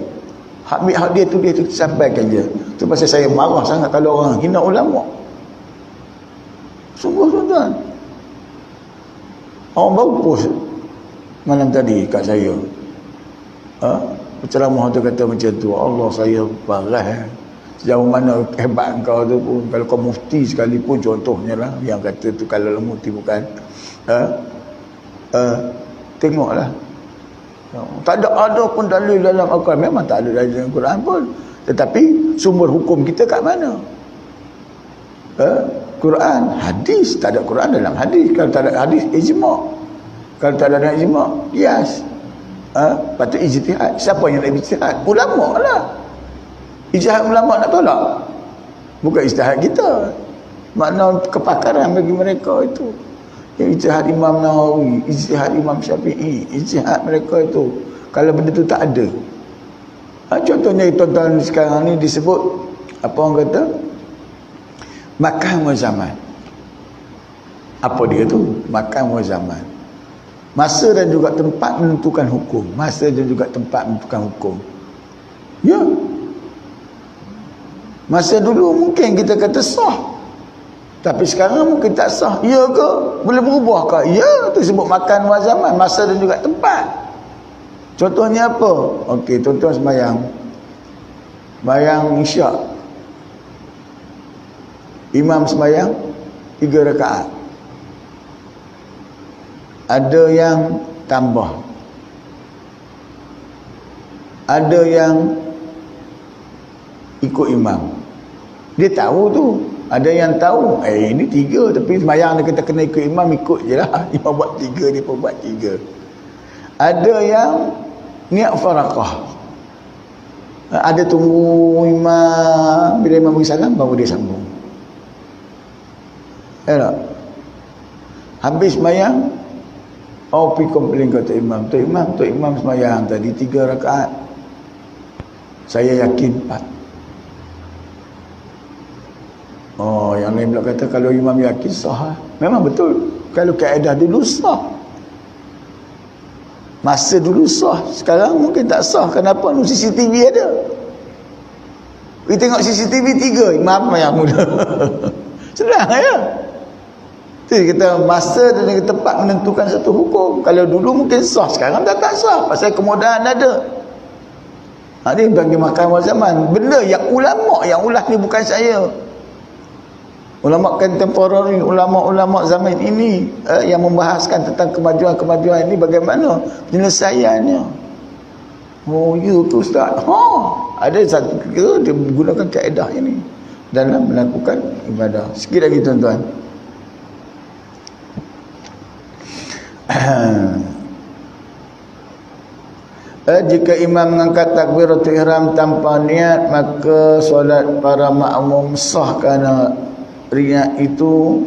Ambil hak dia tu sampaikan je. Tu pasal saya marah sangat kalau orang hina ulama. Sungguh tuan-tuan. Orang baru post malam tadi kat saya. Penceramah tu kata macam tu. Allah, saya parah. Sejauh mana hebat kau tu pun. Kalau kau mufti sekalipun contohnya lah, yang kata tu kalau mufti bukan. Tengoklah. Tak ada pun dalil dalam Al-Quran. Memang tak ada dalil dalam Al-Quran pun. Tetapi sumber hukum kita kat mana? Quran, hadis. Tak ada Quran dalam hadis. Kalau tak ada hadis, ijma'. Kalau tak ada ijma', qiyas. Patut ijtihad. Siapa yang nak ijtihad? Ulama' lah. Ijtihad ulama' nak tolak? Bukan ijtihad kita. Makna kepakaran bagi mereka itu. Ijtihad Imam Nawawi, ijtihad Imam Syafi'i, ijtihad mereka itu. Kalau benda tu tak ada. Contohnya tuan-tuan sekarang ni disebut, apa orang kata? Makan wa zaman. Apa dia tu? Makan wa zaman. Masa dan juga tempat menentukan hukum. Masa dan juga tempat menentukan hukum. Ya. Masa dulu mungkin kita kata sah. Tapi sekarang mungkin tak sah. Ya ke? Boleh berubah ke? Ya. Itu sebut makan wa zaman. Masa dan juga tempat. Contohnya apa? Okey, tuan-tuan sembahyang. Sembahyang isyak. Imam sembahyang 3 rakaat. Ada yang tambah. Ada yang ikut imam. Dia tahu tu. Ada yang tahu, ini 3 tapi sembahyang dia kata kena ikut imam, ikut je lah. Imam buat 3, dia pun buat 3. Ada yang niat farakah. Ada tunggu imam, bila imam bagi salam baru dia sambung. Ya. Habis sembahyang, pergi komplain ke Tok Imam. Tok Imam sembahyang tadi 3 rakaat. Saya yakin 4. Yang lain pula kata kalau imam yakin sah. Memang betul. Kalau kaedah dulu sah. Masa dulu sah. Sekarang mungkin tak sah. Kenapa? CCTV ada. Kita tengok CCTV 3. Imam yang muda. Senang ya. Jadi kita masa dan tempat menentukan satu hukum. Kalau dulu mungkin sah. Sekarang tak sah. Pasal kemudahan ada. Ini bagi makan wa zaman. Benda yang ulama' yang ulah ni bukan saya. Ulama' kontemporari, ulama' zaman ini yang membahaskan tentang kemajuan-kemajuan ini bagaimana penyelesaiannya. Ya ke Ustaz? Ada satu kira dia menggunakan kaedah ini dalam melakukan ibadah. Sikit lagi tuan-tuan. Jika imam mengangkat takbiratul ihram tanpa niat, maka solat para makmum sah kerana niat itu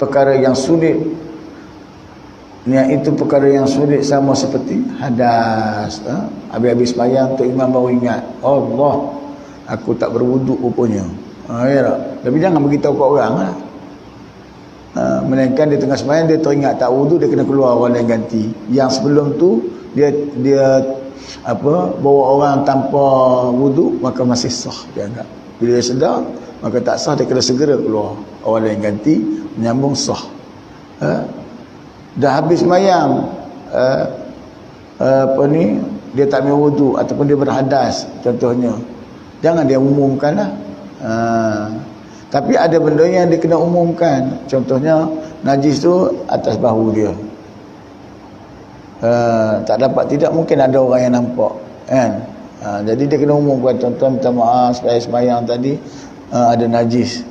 perkara yang sulit. Niat itu perkara yang sulit sama seperti hadas. Habis-habis sembahyang tu imam baru ingat, Allah, aku tak berwuduk rupanya. Ya tak? Tapi jangan beritahu kat orang lah. Melainkan di tengah sembahyang dia teringat tak wuduk, dia kena keluar orang lain ganti. Yang sebelum tu dia bawa orang tanpa wuduk, maka masih sah dia anggap. Bila dia sedar, maka tak sah, dia kena segera keluar orang lain ganti, menyambung sah. Dah habis sembahyang, dia tak ambil wuduk ataupun dia berhadas contohnya, jangan dia umumkan lah. Tapi ada benda yang dia kena umumkan. Contohnya najis tu atas bahu dia. Tak dapat tidak, mungkin ada orang yang nampak kan. Jadi dia kena umumkan, tuan-tuan minta maaf supaya sembahyang tadi ada najis.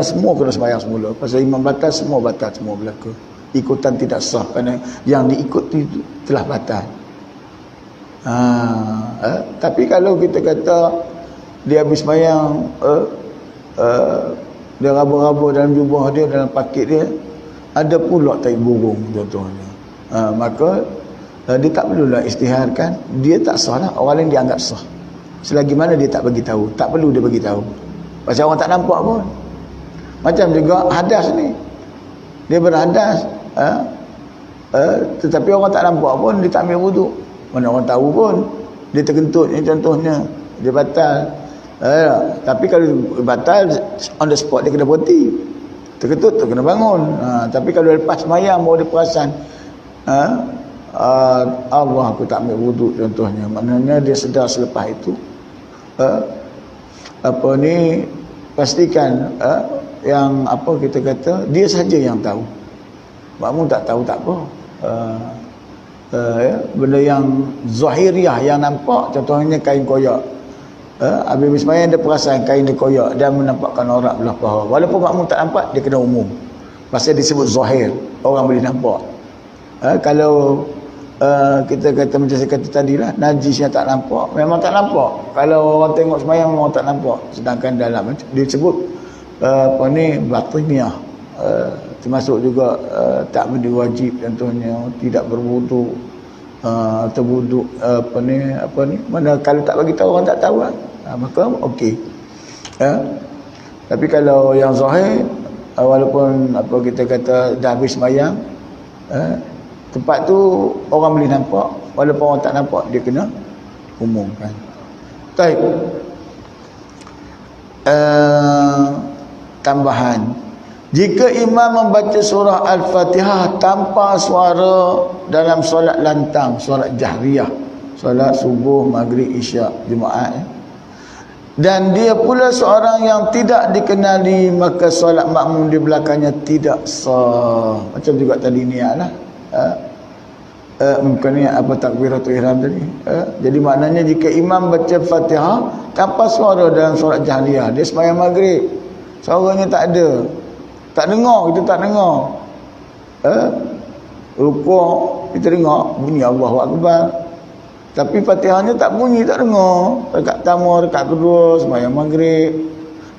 Semua kena sembahyang semula. Pasal imam batal, semua berlaku. Ikutan tidak sah kerana yang diikuti telah batal. Tapi kalau kita kata dia habis sembahyang, dia raba-raba dalam jubah dia, dalam pakit dia ada pula tai burung contohnya, maka dia tak perlulah istiharkan. Dia tak sah lah, orang lain dianggap sah selagi mana dia tak bagi tahu. Tak perlu dia bagi tahu, pasal orang tak nampak pun. Macam juga hadas ni, dia berhadas, tetapi orang tak nampak pun, dia tak ambil wuduk, mana orang tahu pun. Dia terkentut ni contohnya, dia batal. Tapi kalau batal on the spot, dia kena berhenti. Terkentut tu kena bangun. Tapi kalau lepas sembahyang baru dia perasan, Allah, aku tak ambil wuduk contohnya, maknanya dia sedar selepas itu. Pastikan yang kita kata dia saja yang tahu. Makmum tak tahu tak apa. Benda yang zahiriah yang nampak, contohnya kain koyak, Habis sembahyang dia perasan kain dia koyak dan menampakkan aurat belah paha. Walaupun makmum tak nampak, dia kena umum. Pasal disebut zahir, orang boleh nampak. Kalau kita kata macam saya kata tadi lah, najis yang tak nampak, memang tak nampak. Kalau orang tengok sembahyang memang tak nampak. Sedangkan dalam dia sebut batiniyah, termasuk juga tak mandi wajib, contohnya tidak berwuduk, atau wuduk mana kalau tak bagi tahu orang tak tahu lah, maka okey. Tapi kalau yang zahir, walaupun kita kata dah habis sembahyang, tempat tu orang boleh nampak, walaupun orang tak nampak, dia kena umumkan. Baik. Tambahan, jika imam membaca surah Al-Fatihah tanpa suara dalam solat lantang, solat jahriyah, solat subuh, maghrib, isyak, Jumaat, dan dia pula seorang yang tidak dikenali, maka solat makmum di belakangnya tidak sah. Macam juga tadi niat lah. Bukan niat apa, takbiratul ihram tadi. Jadi maknanya jika imam baca Fatihah tanpa suara dalam solat jahriyah, dia sembahyang maghrib, suaranya tak ada, tak dengar, kita tak dengar. Rukuk kita dengar bunyi Allahu Akbar, tapi Fatihahnya tak bunyi, tak dengar. Rakaat pertama, rakaat kedua sembahyang maghrib,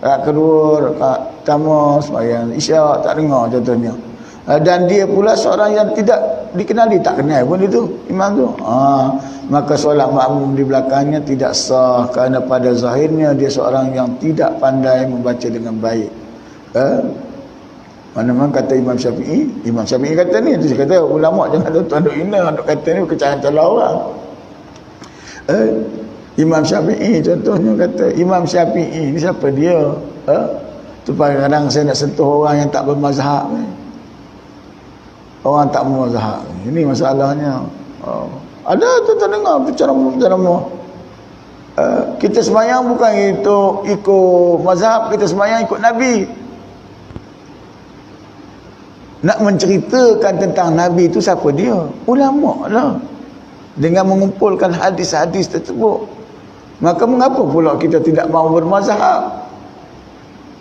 rakaat kedua, rakaat pertama sembahyang isyak, tak dengar contohnya. Dan dia pula seorang yang tidak dikenali, tak kenal pun dia tu, imam tu. Maka solat makmum di belakangnya tidak sah, kerana pada zahirnya dia seorang yang tidak pandai membaca dengan baik. Mana-mana kata Imam Syafi'i kata ni, dia kata ulama jangan tuan-tuan duk hina, duk kata ni kecacah orang. Imam Syafi'i contohnya kata, Imam Syafi'i ni siapa dia? Tu kadang saya nak sentuh orang yang tak bermazhab ni. Orang tak bermazhab. Ini masalahnya. Ada tuan-tuan dengar penceramah. Kita sembahyang bukan itu ikut mazhab, kita sembahyang ikut Nabi. Nak menceritakan tentang Nabi itu siapa dia? Ulama lah. Dengan mengumpulkan hadis-hadis tersebut. Maka mengapa pula kita tidak mahu bermazhab?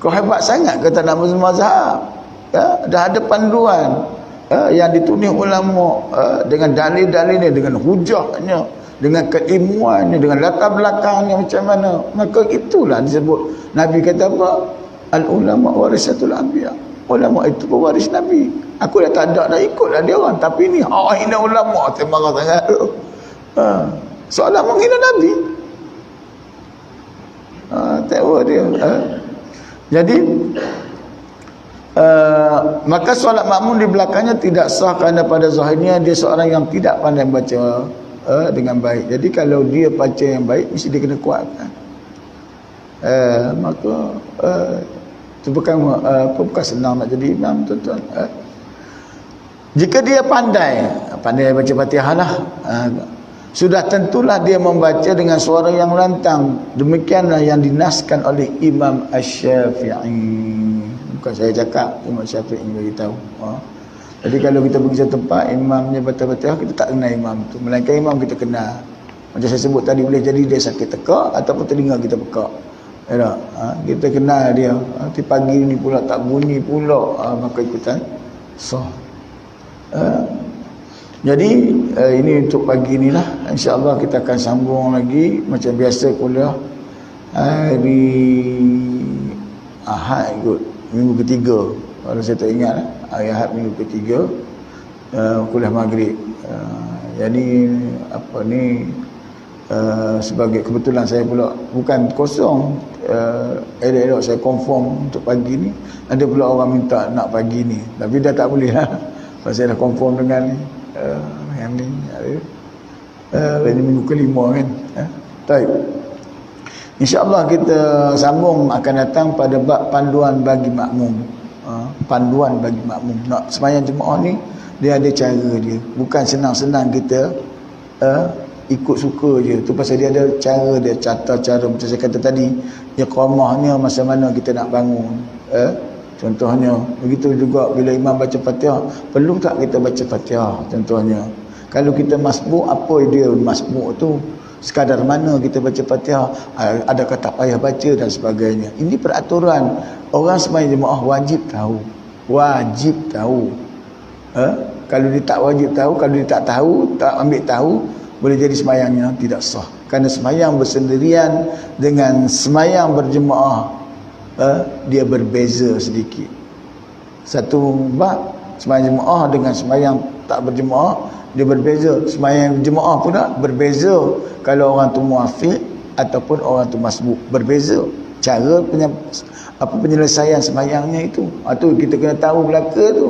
Kau hebat sangat kata nak bermazhab. Dah ada panduan yang ditulis ulama, dengan dalil-dalilnya, dengan hujahnya, dengan keilmuannya, dengan latar belakangnya macam mana. Maka itulah disebut, Nabi kata apa? Al-ulama warisatul anbiya. Ulama itu pewaris Nabi. Aku dah tak ada, dah ikutlah dia orang. Tapi ni hina ulama, saya marah sangat tu. Soalan menghina Nabi. Tahu dia. Jadi maka solat makmum di belakangnya tidak sah, kerana pada zahirnya dia seorang yang tidak pandai baca dengan baik. Jadi kalau dia baca yang baik, mesti dia kena kuatkan. Maka itu bukan senang nak jadi imam, tuan-tuan. Jika dia pandai baca Fatihah lah, sudah tentulah dia membaca dengan suara yang lantang. Demikianlah yang dinaskan oleh Imam Asy-Syafi'i. Bukan saya cakap, Imam Syafi'i bagi tahu. Jadi kalau kita pergi satu tempat, imamnya baca Fatihah, kita tak kenal imam tu. Melainkan imam kita kenal. Macam saya sebut tadi, boleh jadi dia sakit tekak ataupun telinga kita pekak. Kita kenal dia. Nanti pagi ni pula tak bunyi pula, maka ikutan sah. Jadi ini untuk pagi ni lah. InsyaAllah kita akan sambung lagi macam biasa kuliah hari Ahad ikut, minggu ketiga. Kalau saya tak ingat hari Ahad minggu ketiga, kuliah maghrib. Jadi apa ni, sebagai kebetulan saya pula bukan kosong, elok-elok saya confirm untuk pagi ni. Ada pula orang minta nak pagi ni, tapi dah tak boleh lah. Pasal saya dah confirm dengan ni, yang ni ini minggu kelima kan. Baik, InsyaAllah kita sambung akan datang pada bab panduan bagi makmum. Panduan bagi makmum nak sembahyang jemaah ni, dia ada cara dia, bukan senang-senang kita ikut suka je. Tu pasal dia ada cara dia, cara macam saya kata tadi, iqamahnya masa mana kita nak bangun. Contohnya begitu juga bila imam baca Fatihah, perlu tak kita baca Fatihah? Contohnya kalau kita masbuk, apa dia masbuk tu? sekadar mana kita baca Fatihah, adakah tak payah baca dan sebagainya. Ini peraturan. Orang sembahyang jemaah wajib tahu. Wajib tahu. Kalau dia tak wajib tahu, kalau dia tak tahu, tak ambil tahu, boleh jadi sembahyangnya tidak sah. Kerana sembahyang bersendirian dengan sembahyang berjemaah, dia berbeza sedikit. Satu bab sembahyang jemaah dengan sembahyang tak berjemaah, dia berbeza. Sembahyang jemaah pula berbeza kalau orang tu muafiq ataupun orang tu masbuk, berbeza cara penyelesaian sembahyangnya itu. Itu kita kena tahu belaka tu.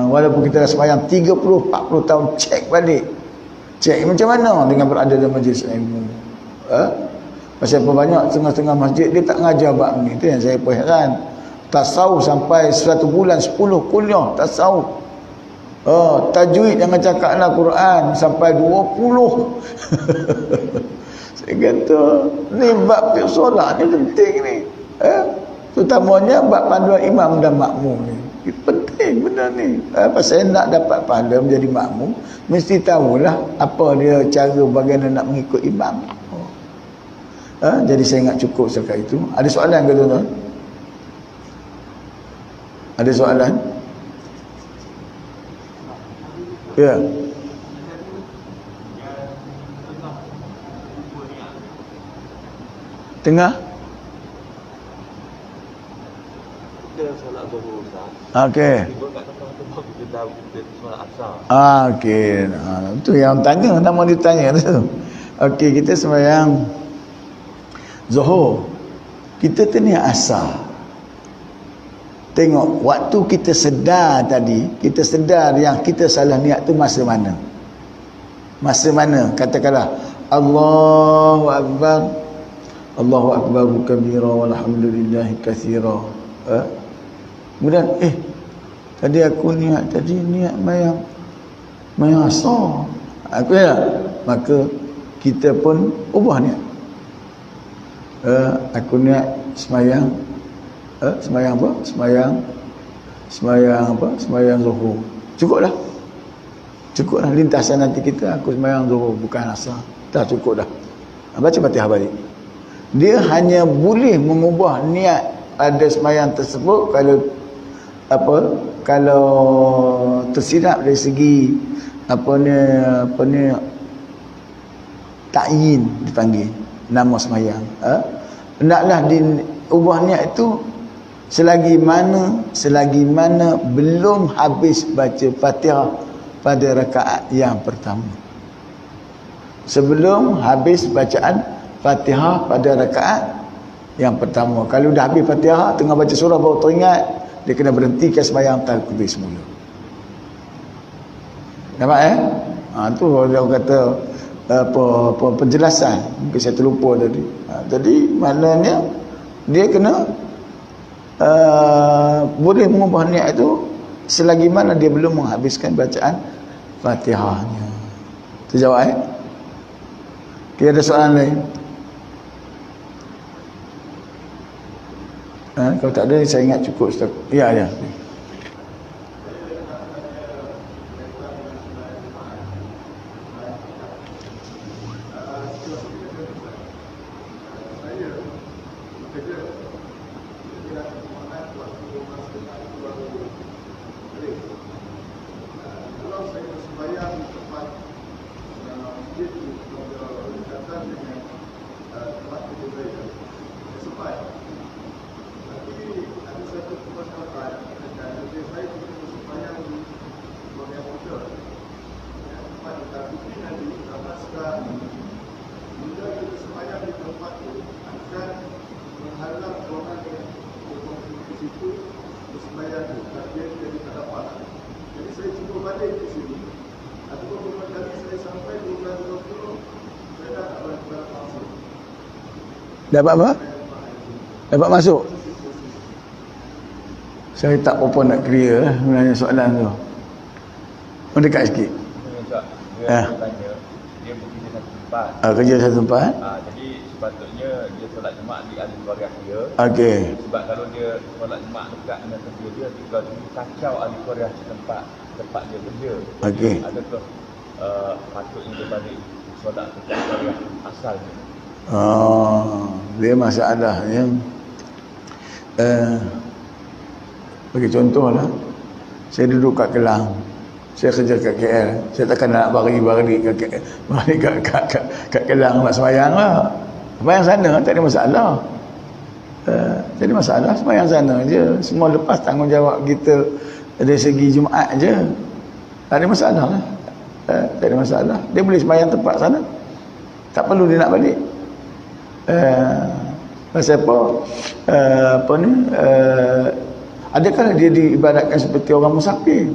Walaupun kita dah sembahyang 30-40 tahun, cek balik, cek macam mana dengan berada dalam majlis ilmu. Pasal apa banyak tengah-tengah masjid dia tak ngajar bab ni. Itu yang saya pun heran. Tasawuf sampai 1 bulan 10 kuliah tasawuf. Tajwid jangan cakaplah Quran sampai 20. Saya kata ni bab fiqh solat ni penting ni. Terutamanya bab panduan imam dan makmum ni. Penting benda ni. Pasal nak dapat pahala menjadi makmum, mesti tahulah apa dia cara bagaimana nak mengikut imam. Jadi saya ingat cukup setakat itu. Ada soalan ke tuan-tuan? Ada soalan? Ya. Tengah? Kita solat zuhur Ustaz. Okey. Okey. Itu yang tanya, nama dia tanya tu. Okey, kita sembahyang zuhur. Kita tu ni asar. Tengok, waktu kita sedar tadi, kita sedar yang kita salah niat tu masa mana? Masa mana? Katakanlah Allahu Akbar, Allahu Akbar kabira walhamdulillahi katsira. Kemudian tadi aku niat mayang asar. Aku maka kita pun ubah niat. Aku niat sembahyang sembahyang apa? Sembahyang zuhur. Cukuplah. Cukuplah lintasan nanti kita aku sembahyang zuhur bukan asar. Dah cukup dah. Baca Fatihah balik. Dia hanya boleh mengubah niat pada sembahyang tersebut kalau tersilap dari segi ta'yin dipanggil nama sembahyang. Hendaklah diubah niat itu selagi mana belum habis baca Fatihah pada rakaat yang pertama. Sebelum habis bacaan Fatihah pada rakaat yang pertama. Kalau dah habis Fatihah, tengah baca surah baru teringat, dia kena berhentikan sembahyang takbir semula. Nampak tu dia kata apa penjelasan. Mungkin saya terlupa tadi. Jadi maknanya dia kena boleh mengubah niat itu selagi mana dia belum menghabiskan bacaan Fatihahnya. Terjawab Tidak ada soalan lain? Kalau tak ada saya ingat cukup. Ya. Dapat apa? Dapat masuk? Saya tak apa nak clear sebenarnya soalan tu. Mendekat sikit. Dia tanya, dia bekerja satu tempat. Kerja satu tempat. Jadi sepatutnya dia solat jemaah di ahli keluarga dia. Okey. Sebab kalau dia solat jemaah dekat dengan kerja dia, dia kacau ahli keluarga tempat dia kerja. Okey. Adakah patutnya dia balik solat tetap syariah asalnya. Dia masalah yang bagi contoh lah, saya duduk kat Kelang, saya kerja kat KL, saya takkan nak balik kat Kelang nak sembahyang lah. Sembahyang sana tak ada masalah. Tak ada masalah, sembahyang sana je. Semua lepas tanggungjawab kita dari segi Jumaat je. Tak ada masalah lah. Tak ada masalah. Dia boleh sembahyang tempat sana, tak perlu dia nak balik. Pasal apa? Adakah dia diibaratkan seperti orang musafir?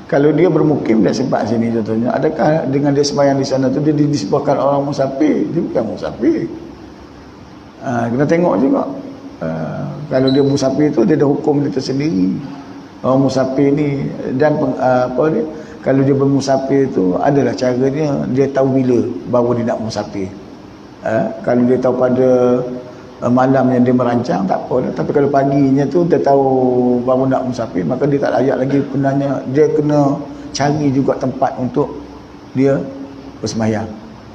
Kalau dia bermukim dan sempat sini contohnya, adakah dengan dia sembahyang di sana tu dia disebabkan orang musafir? Dia bukan musafir. Kita tengok juga. Kalau dia musafir tu dia ada hukum dia tersendiri. Orang musafir ni dan kalau dia bermusafir tu adalah caranya dia tahu bila baru dia nak musafir. Kalau dia tahu pada malam yang dia merancang tak apa lah. Tapi kalau paginya tu dia tahu baru nak musafir, maka dia tak layak lagi penanya. Dia kena cari juga tempat untuk dia bersembahyang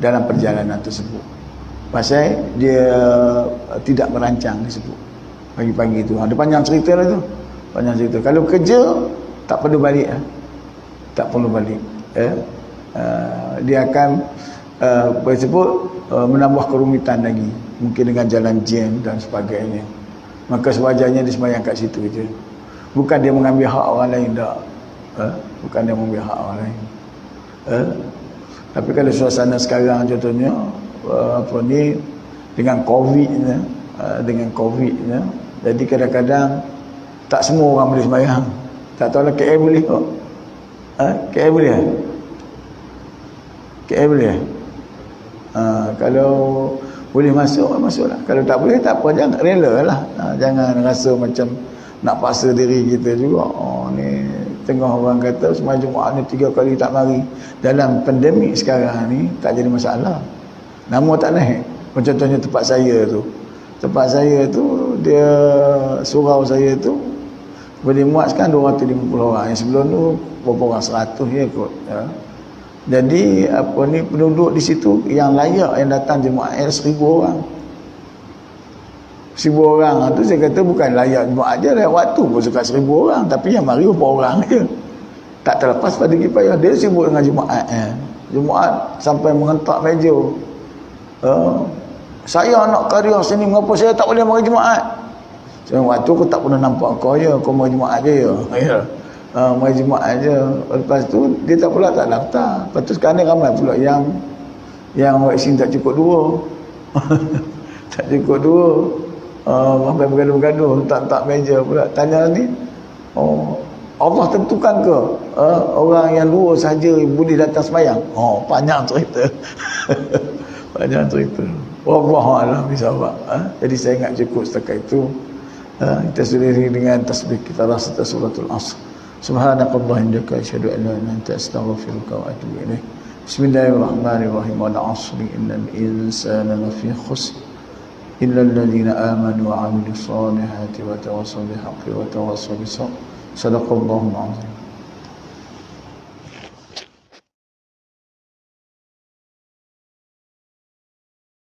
dalam perjalanan tersebut. Pasal dia tidak merancang disebut pagi-pagi tu. Ada panjang cerita lah tu. Panjang cerita. Kalau kerja tak perlu balik lah. Tak perlu balik. Dia akan menambah kerumitan lagi, mungkin dengan jalan jam dan sebagainya. Maka sewajarnya dia sembahyang kat situ je. Bukan dia mengambil hak orang lain, tak. Bukan dia mengambil hak orang lain. Tapi kalau suasana sekarang contohnya dengan COVID nya, jadi kadang-kadang tak semua orang boleh sembahyang. Tak tahu lah KL boleh kok. KL boleh? KL boleh? Kalau boleh masuklah. Kalau tak boleh tak apa, jangan rela lah. Jangan rasa macam nak paksa diri kita juga. Ni tengah orang kata semua Jumaat ni 3 kali tak mari. Dalam pandemik sekarang ni tak jadi masalah. Nama tak naik. Contohnya tempat saya tu. Tempat saya tu dia surau saya tu boleh muat sekarang 250 orang. Yang sebelum tu berapa orang, 100 je kot. Jadi penduduk di situ yang layak yang datang Jumaat 1000 orang. 1000 orang tu saya kata bukan layak Jumaat je, layak waktu pun suka 1000 orang, tapi yang mari berapa orang je. Tak terlepas pada kipayah dia sibuk dengan Jumaat. Jumaat sampai mengentak meja. Saya nak karya sini, mengapa saya tak boleh mari Jumaat? Saya waktu aku tak pernah nampak kau je, kau mari Jumaat je ya. Mari Jumaat je. Lepas tu dia tak pula tak daftar. Lepas tu sekarang ni ramai pula yang vaksin tak cukup 2. Tak cukup 2. Sampai bergaduh-gaduh, tak meja pula. Tanya ni, Allah tentukan ke orang yang 2 saja boleh datang sembahyang? Panjang cerita. Panjang cerita. Wallahualam bisawab. Jadi saya ingat cukup setakat itu. Kita sudahi dengan tasbih kita rasa suratul Asr. Subhanakallahumma wa asyhadu an la ilaha illa anta astaghfiruka wa atubu ilaik. Bismillahirrahmanirrahim. Wal 'asri innal insana lafi khusr illa alladhina amanu wa 'amilus solihati wa tawassaw bil haqqi wa tawassaw bis sabr. Sadaqallahul 'azim.